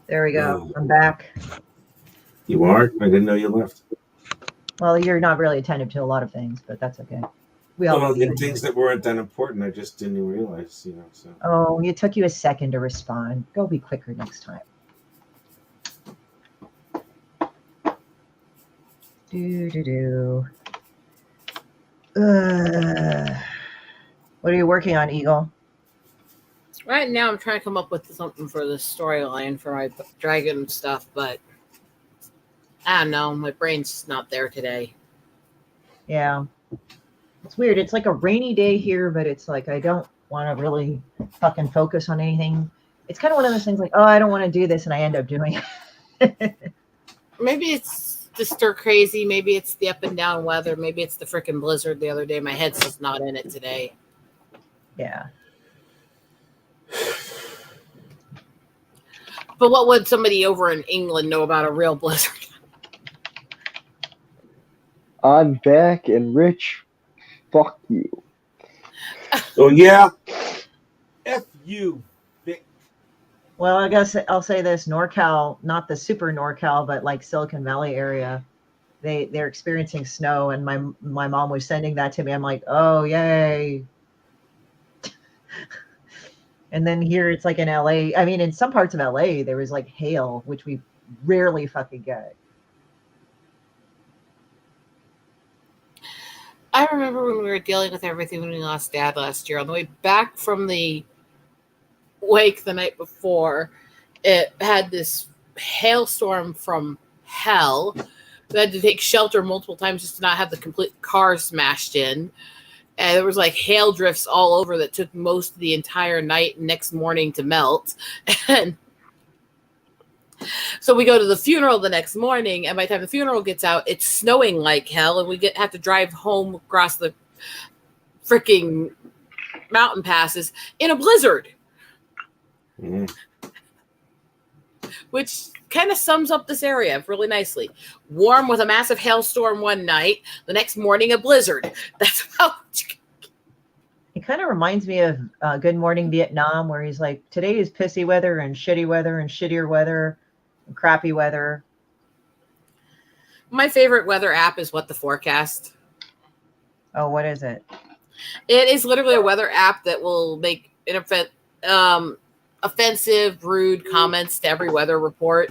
There we go. I'm back. You are? I didn't know you left. Well, you're not really attentive to a lot of things, but that's okay. We all in things that weren't that important, I just didn't realize, So. Oh, it took you a second to respond. Go be quicker next time. What are you working on, Eagle? Right now, I'm trying to come up with something for the storyline for my dragon stuff, but I don't know. My brain's not there today. Yeah. It's weird. It's like a rainy day here, but it's like I don't want to really fucking focus on anything. It's kind of one of those things like, oh, I don't want to do this, and I end up doing it. Maybe it's the stir crazy. Maybe it's the up and down weather. Maybe it's the freaking blizzard the other day. My head's just not in it today. Yeah. But what would somebody over in England know about a real blizzard? I'm back, and Rich, fuck you. Oh, yeah? F you, Vic. Well, I guess I'll say this. NorCal, not the super NorCal, but like Silicon Valley area, they're experiencing snow, and my mom was sending that to me. I'm like, oh yay. And then here it's like in LA. I mean, in some parts of LA there was like hail, which we rarely fucking get. I remember when we were dealing with everything when we lost Dad last year. On the way back from the wake the night before, it had this hailstorm from hell. We had to take shelter multiple times just to not have the complete car smashed in. And there was like hail drifts all over that took most of the entire night and next morning to melt. And so we go to the funeral the next morning, and by the time the funeral gets out, it's snowing like hell, and we have to drive home across the freaking mountain passes in a blizzard. Mm. Which kind of sums up this area really nicely. Warm with a massive hailstorm one night, the next morning a blizzard. That's how it kind of reminds me of Good Morning Vietnam, where he's like, today is pissy weather and shittier weather and crappy weather. My favorite weather app is What the Forecast. Oh, what is it? It is literally a weather app that will make offensive, rude comments to every weather report.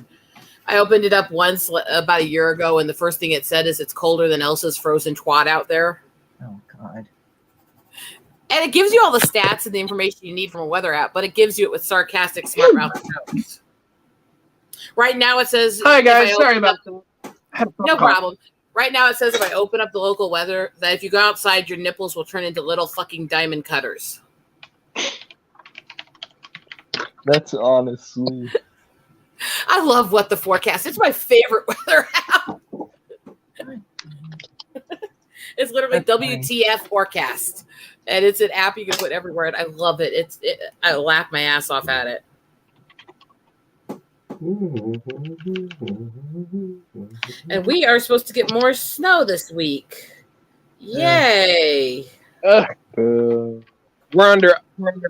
I opened it up once about a year ago, and the first thing it said is it's colder than Elsa's frozen twat out there. Oh, God. And it gives you all the stats and the information you need from a weather app, but it gives you it with sarcastic, smart mouth jokes. Right now it says... Hi, guys. Sorry about that. No problem. Right now it says if I open up the local weather, that if you go outside, your nipples will turn into little fucking diamond cutters. That's honestly... I love What the Forecast. It's my favorite weather app. It's literally WTF Forecast. And it's an app you can put everywhere, and I love it. I laugh my ass off at it. And we are supposed to get more snow this week. Yay! We're under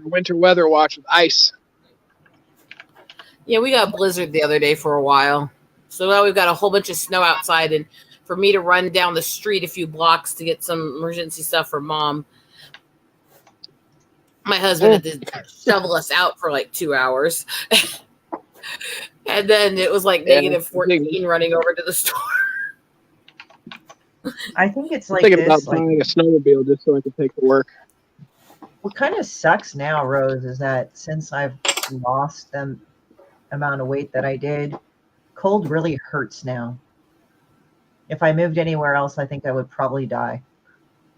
winter weather watch with ice. Yeah, we got a blizzard the other day for a while. So now we've got a whole bunch of snow outside, and for me to run down the street a few blocks to get some emergency stuff for Mom, my husband had to shovel us out for like 2 hours. And then it was like negative 14 running over to the store. I think it's like thinking this, about buying a snowmobile just so I could take to work. What kind of sucks now, Rose, is that since I've lost the amount of weight that I did, cold really hurts now. If I moved anywhere else, I think I would probably die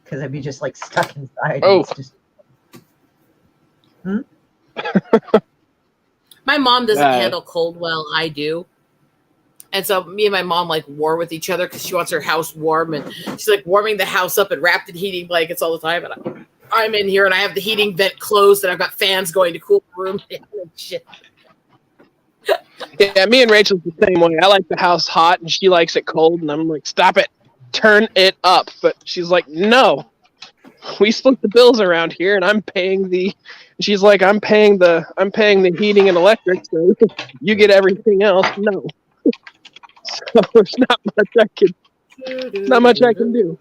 because I'd be just like stuck inside. Oh. It's just... My mom doesn't handle cold well. I do. And so me and my mom like war with each other because she wants her house warm, and she's like warming the house up and wrapped in heating blankets all the time. And I'm in here and I have the heating vent closed and I've got fans going to cool the room. Shit. Yeah, me and Rachel's the same way. I like the house hot and she likes it cold, and I'm like, stop it, turn it up. But she's like, no, we split the bills around here, and I'm paying the. She's like, I'm paying the heating and electric, so you get everything else. No, so there's not much I can do.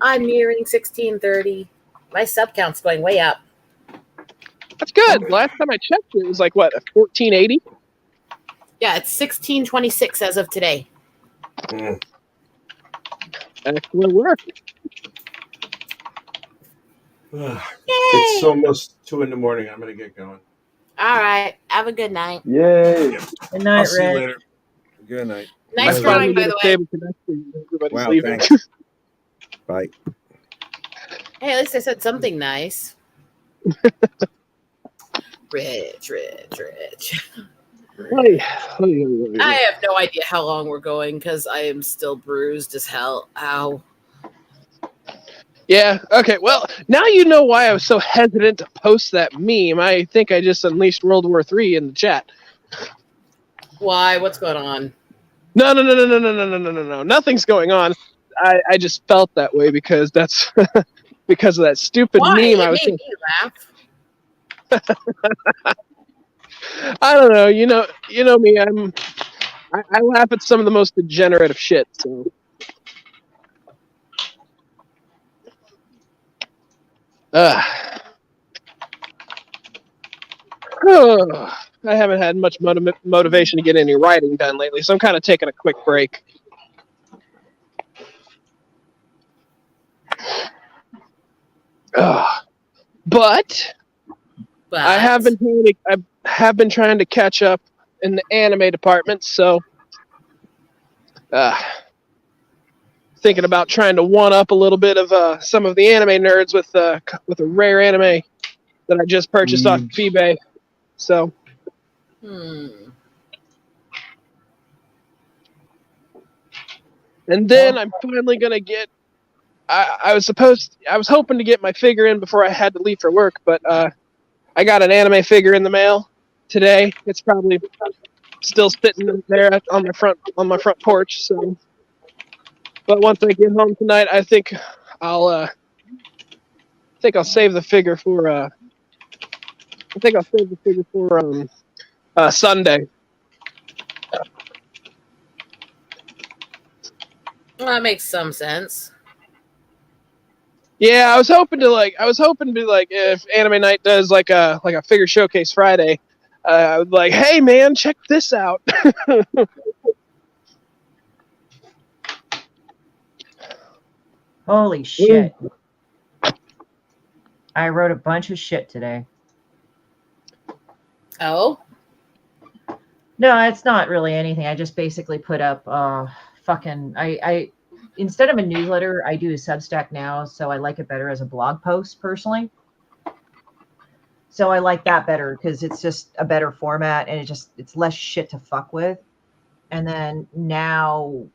I'm nearing 1630. My sub count's going way up. That's good. Last time I checked, it was like, what, 1480? Yeah, it's 1626 as of today. Excellent work. It's almost 2 a.m. I'm going to get going. All right. Have a good night. Yay. Good night, I'll see you Rick. later. Good night. Nice drawing, by the way. Wow, leaving. thanks. Bye. Hey, at least I said something nice. Rich. I have no idea how long we're going because I am still bruised as hell. Ow. Yeah, okay, well, now you know why I was so hesitant to post that meme. I think I just unleashed World War III in the chat. Why? What's going on? No. Nothing's going on. I just felt that way because that's because of that stupid Why? meme. It made me laugh. I don't know. You know me. I laugh at some of the most degenerate of shit. So. I haven't had much motivation to get any writing done lately, so I'm kind of taking a quick break. But I have been trying to catch up in the anime department, so thinking about trying to one up a little bit of some of the anime nerds with a rare anime that I just purchased on eBay. So. And then I'm finally gonna get. I was hoping to get my figure in before I had to leave for work, but I got an anime figure in the mail today. It's probably still sitting there on my front porch. So, but once I get home tonight, I think I'll save the figure for. Sunday. Well, that makes some sense. Yeah, I was hoping to if Anime Night does like a figure showcase Friday, I would like, hey man, check this out. Holy shit. I wrote a bunch of shit today. Oh? No, it's not really anything. I just basically put up I instead of a newsletter, I do a Substack now, so I like it better as a blog post personally. So I like that better because it's just a better format and it's less shit to fuck with. And then now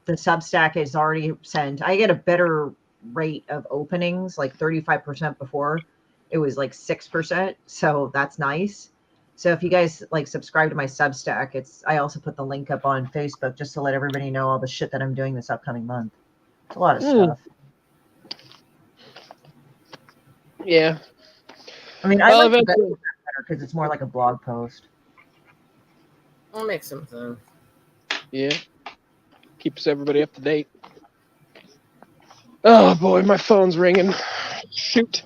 the Substack is already sent. I get a better rate of openings, like 35% before. It was like 6%, so that's nice. So if you guys like subscribe to my Substack, I also put the link up on Facebook just to let everybody know all the shit that I'm doing this upcoming month. It's a lot of stuff. Yeah. I mean, I like it better because it's more like a blog post. I'll make some sense. Yeah. Keeps everybody up to date. Oh boy, my phone's ringing. Shoot.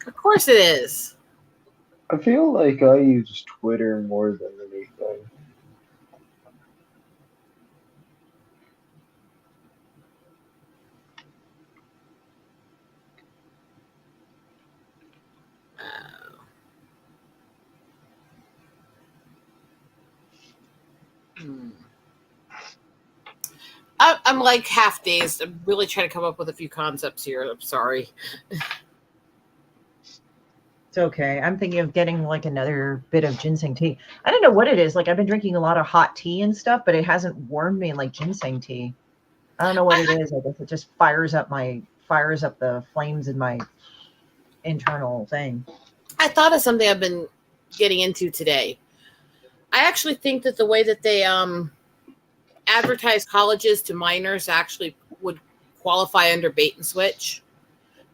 Of course it is. I feel like I use Twitter more than anything. I'm like half dazed. I'm really trying to come up with a few concepts here. I'm sorry. It's okay. I'm thinking of getting like another bit of ginseng tea. I don't know what it is. Like I've been drinking a lot of hot tea and stuff, but it hasn't warmed me like ginseng tea. I don't know what it is. I guess it just fires up the flames in my internal thing. I thought of something I've been getting into today. I actually think that the way that they advertise colleges to minors actually would qualify under bait and switch.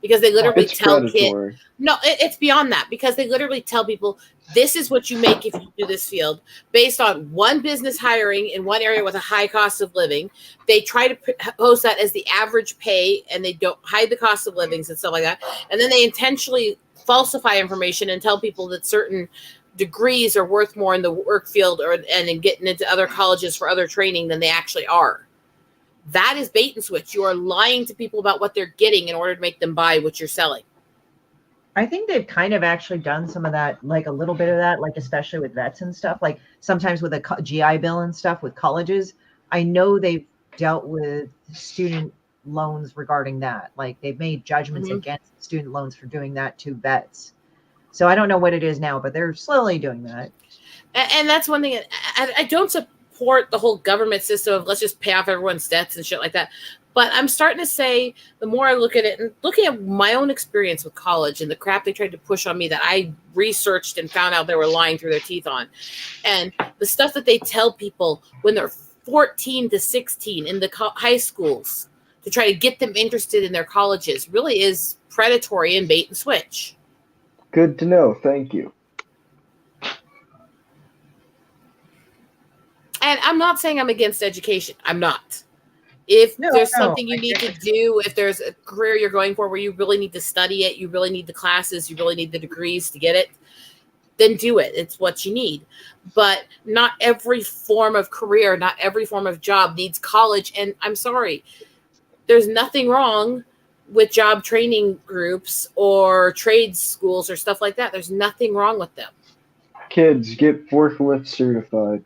Because they literally tell kids. No, it's beyond that. Because they literally tell people, this is what you make if you do this field. Based on one business hiring in one area with a high cost of living. They try to post that as the average pay. And they don't hide the cost of livings and stuff like that. And then they intentionally falsify information and tell people that certain degrees are worth more in the work field and in getting into other colleges for other training than they actually are. That is bait and switch. You are lying to people about what they're getting in order to make them buy what you're selling. I think they've kind of actually done some of that, like a little bit of that, like especially with vets and stuff, like sometimes with a GI Bill and stuff with colleges. I know they've dealt with student loans regarding that. Like they've made judgments against student loans for doing that to vets. So I don't know what it is now, but they're slowly doing that. And that's one thing. I don't support the whole government system of let's just pay off everyone's debts and shit like that. But I'm starting to say, the more I look at it and looking at my own experience with college and the crap they tried to push on me that I researched and found out they were lying through their teeth on. And the stuff that they tell people when they're 14 to 16 in the high schools to try to get them interested in their colleges really is predatory and bait and switch. Good to know. Thank you. And I'm not saying I'm against education. I'm not. If there's something you need to do, if there's a career you're going for where you really need to study it, you really need the classes, you really need the degrees to get it, then do it. It's what you need. But not every form of career, not every form of job needs college. And I'm sorry, there's nothing wrong with job training groups or trade schools or stuff like that. There's nothing wrong with them. Kids, get forklift certified.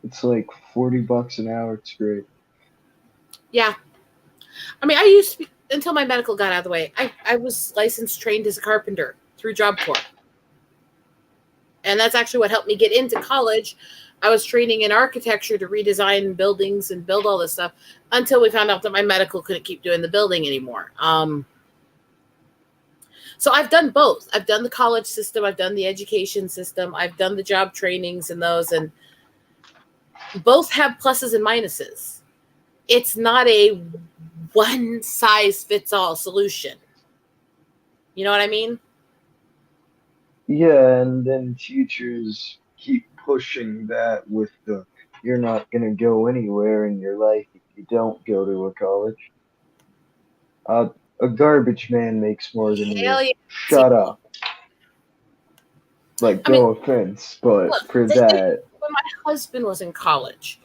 It's like $40 an hour. It's great. Yeah. I mean, I used to be, until my medical got out of the way, I was licensed, trained as a carpenter through Job Corps. And that's actually what helped me get into college. I was training in architecture to redesign buildings and build all this stuff until we found out that my medical couldn't keep doing the building anymore. So I've done both. I've done the college system. I've done the education system. I've done the job trainings and those. And both have pluses and minuses. It's not a one-size-fits-all solution. You know what I mean? Yeah, and then teachers keep pushing that with the you're not going to go anywhere in your life if you don't go to a college. A garbage man makes more than you. Yeah. Shut up. Like, no offense, but look, for that... When my husband was in college,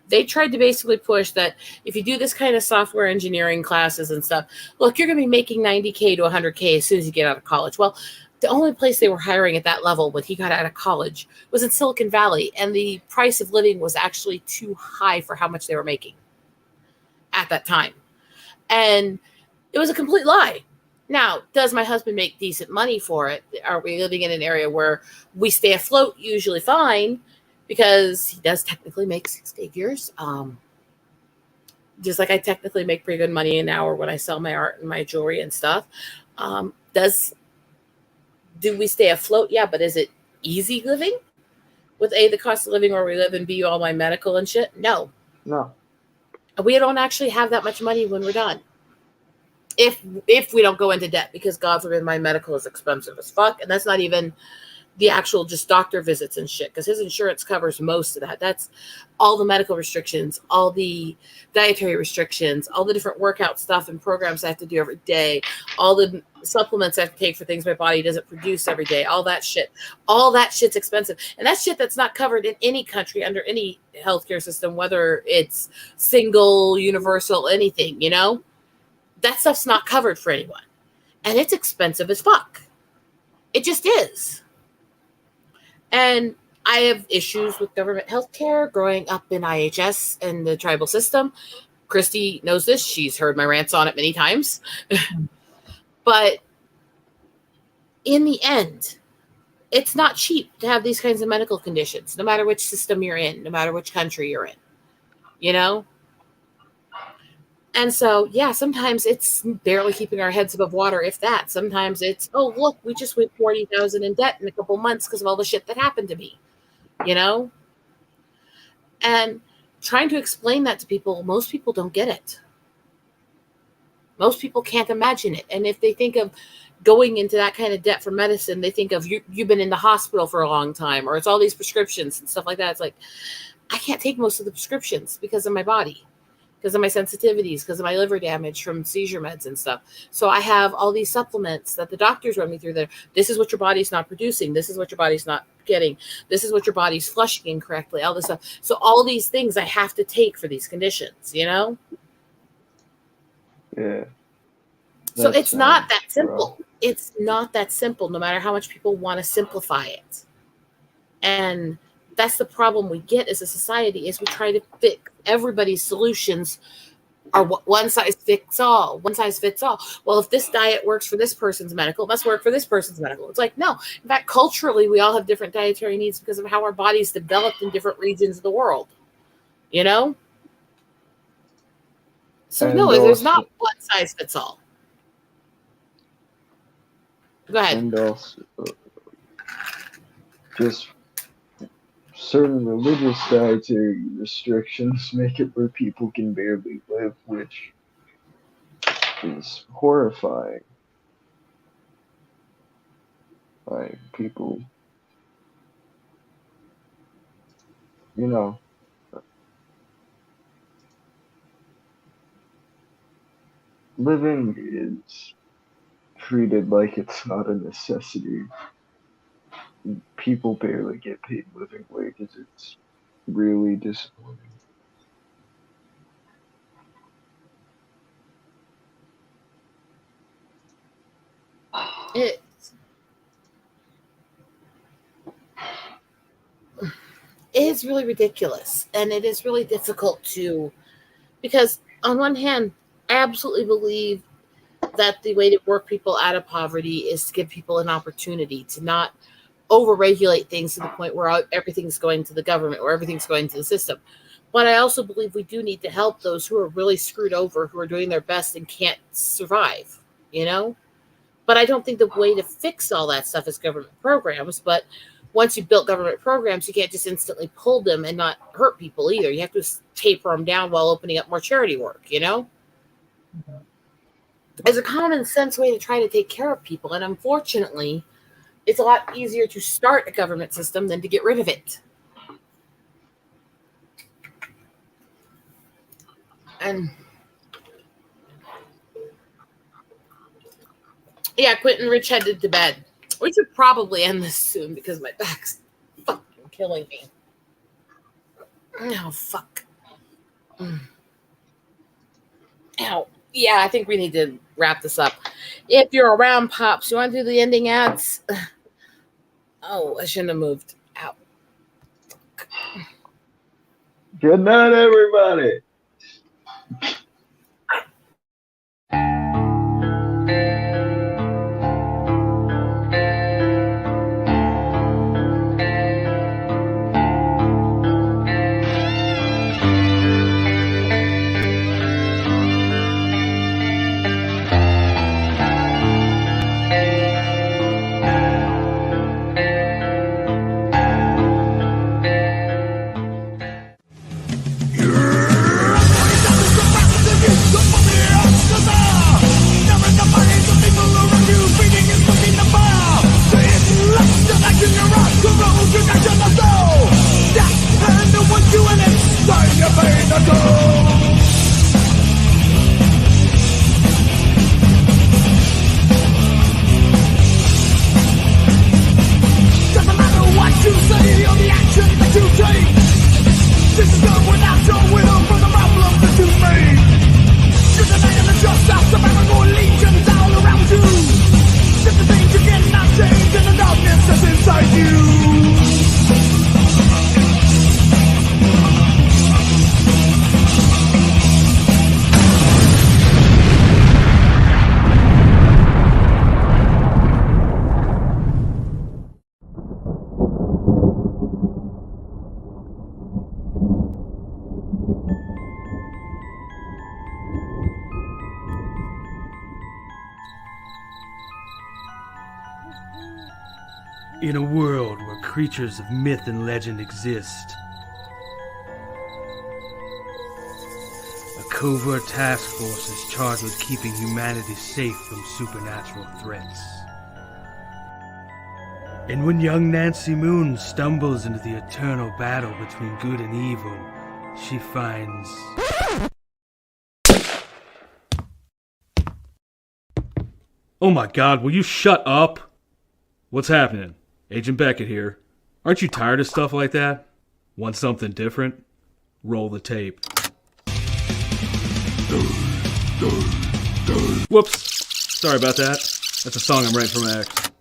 they tried to basically push that if you do this kind of software engineering classes and stuff, look, you're going to be making $90K to $100K as soon as you get out of college. Well, the only place they were hiring at that level when he got out of college was in Silicon Valley, and the price of living was actually too high for how much they were making at that time. And it was a complete lie. Now, does my husband make decent money for it? Are we living in an area where we stay afloat? Usually fine, because he does technically make six figures. Just like I technically make pretty good money an hour when I sell my art and my jewelry and stuff. Do we stay afloat? Yeah, but is it easy living? With A, the cost of living where we live, and B, all my medical and shit? No. No. We don't actually have that much money when we're done. If we don't go into debt, because God forbid my medical is expensive as fuck, and that's not even the actual just doctor visits and shit, because his insurance covers most of that. That's all the medical restrictions, all the dietary restrictions, all the different workout stuff and programs I have to do every day, all the supplements I have to take for things my body doesn't produce every day, all that shit. All that shit's expensive. And that's shit that's not covered in any country under any healthcare system, whether it's single, universal, anything, you know? That stuff's not covered for anyone. And it's expensive as fuck. It just is. And I have issues with government healthcare growing up in IHS and the tribal system. Christy knows this. She's heard my rants on it many times. But in the end, it's not cheap to have these kinds of medical conditions, no matter which system you're in, no matter which country you're in, you know? And so, yeah, sometimes it's barely keeping our heads above water, if that. Sometimes it's, oh, look, we just went $40,000 in debt in a couple months because of all the shit that happened to me, you know? And trying to explain that to people, most people don't get it. Most people can't imagine it. And if they think of going into that kind of debt for medicine, they think of you've been in the hospital for a long time, or it's all these prescriptions and stuff like that. It's like, I can't take most of the prescriptions because of my body, because of my sensitivities, because of my liver damage from seizure meds and stuff. So I have all these supplements that the doctors run me through there. This is what your body's not producing. This is what your body's not getting. This is what your body's flushing incorrectly, all this stuff. So all these things I have to take for these conditions, you know? Yeah. So it's not that simple. It's not that simple, no matter how much people want to simplify it. And that's the problem we get as a society, is we try to fit everybody's solutions are one size fits all. One size fits all. Well, if this diet works for this person's medical, it must work for this person's medical. It's like, no. In fact, culturally, we all have different dietary needs because of how our bodies developed in different regions of the world. You know? So, And no, there's also, not one size fits all. Go ahead. And also, just certain religious dietary restrictions make it where people can barely live, which is horrifying. Like, people, you know, living is treated like it's not a necessity. People barely get paid living wages. It's really disappointing. It is really ridiculous, and it is really difficult to, because on one hand, I absolutely believe that the way to work people out of poverty is to give people an opportunity to not overregulate things to the point where everything's going to the government or everything's going to the system. But I also believe we do need to help those who are really screwed over, who are doing their best and can't survive, you know? But I don't think the way to fix all that stuff is government programs. But once you've built government programs, you can't just instantly pull them and not hurt people either. You have to taper them down while opening up more charity work, you know? It's a common sense way to try to take care of people. And unfortunately, it's a lot easier to start a government system than to get rid of it. And yeah, Quentin Rich headed to bed. We should probably end this soon because my back's fucking killing me. Oh, fuck. Ow. Yeah, I think we need to wrap this up. If you're around, Pops, you want to do the ending ads? Oh, I shouldn't have moved. Ow. Good night, everybody. In a world where creatures of myth and legend exist, a covert task force is charged with keeping humanity safe from supernatural threats. And when young Nancy Moon stumbles into the eternal battle between good and evil, she finds... Oh my god, will you shut up? What's happening? Agent Beckett here. Aren't you tired of stuff like that? Want something different? Roll the tape. Whoops. Sorry about that. That's a song I'm writing for my ex.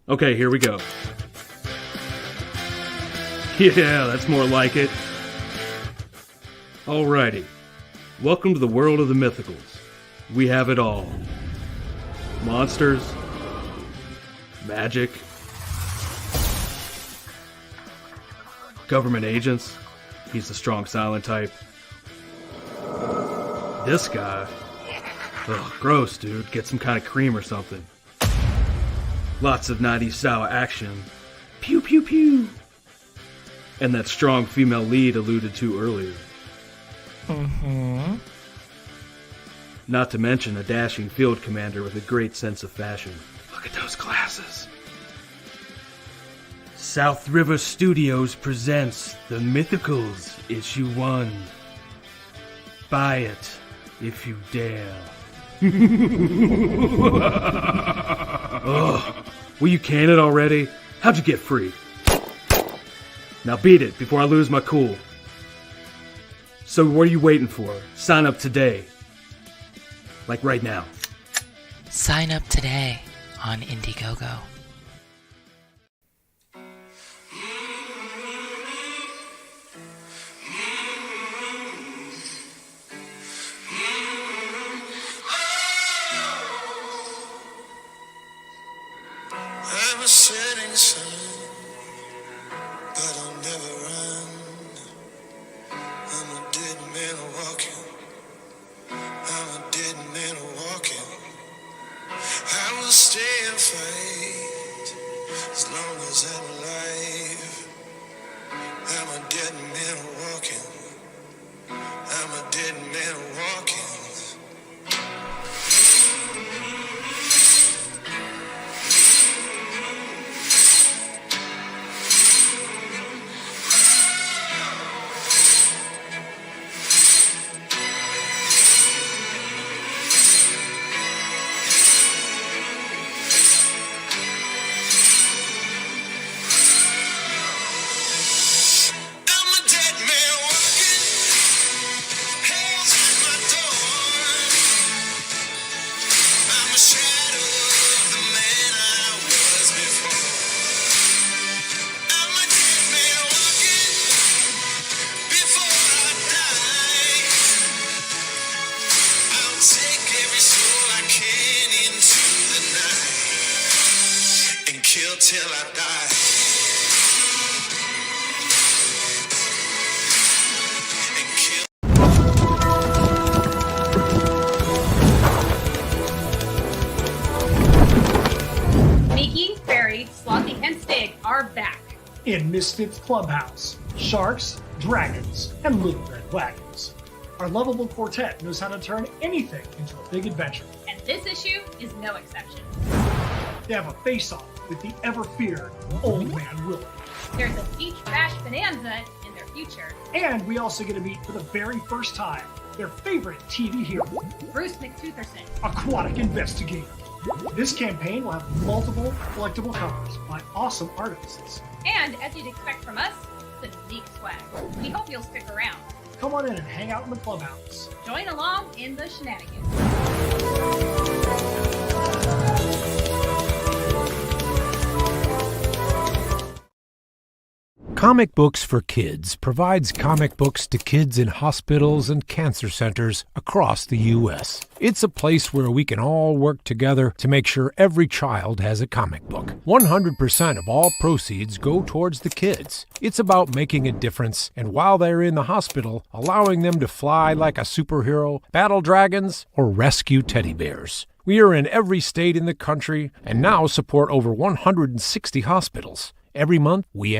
Okay, here we go. Yeah, that's more like it. Alrighty. Welcome to the world of the mythicals. We have it all. Monsters. Magic. Government agents. He's the strong silent type. This guy. Ugh, gross, dude. Get some kind of cream or something. Lots of 90s style action. Pew pew pew. And that strong female lead alluded to earlier. Not to mention a dashing field commander with a great sense of fashion. Look at those glasses. South River Studios presents The Mythicals, Issue 1. Buy it, if you dare. Ugh. Will you can it already? How'd you get free? Now beat it before I lose my cool. So what are you waiting for? Sign up today. Like right now. Sign up today on Indiegogo. I'm a setting sun, but I'll never run. I'm a dead man walking. I'm a dead man walking. I will stay and fight as long as I'm alive. I'm a dead man walking. I'm a dead man walking. Till I die. Mickey, Barry, Slothy, and Stig are back. In Misfits Clubhouse, Sharks, Dragons, and Little Red Wagons. Our lovable quartet knows how to turn anything into a big adventure. And this issue is no exception. They have a face-off with the ever-feared Old Man Willie. There's a beach bash bonanza in their future. And we also get to meet for the very first time their favorite TV hero, Bruce McTutherson, Aquatic Investigator. This campaign will have multiple collectible covers by awesome artists. And as you'd expect from us, some unique swag. We hope you'll stick around. Come on in and hang out in the clubhouse. Join along in the shenanigans. Comic Books for Kids provides comic books to kids in hospitals and cancer centers across the U.S. It's a place where we can all work together to make sure every child has a comic book. 100% of all proceeds go towards the kids. It's about making a difference, and while they're in the hospital, allowing them to fly like a superhero, battle dragons, or rescue teddy bears. We are in every state in the country and now support over 160 hospitals. Every month, we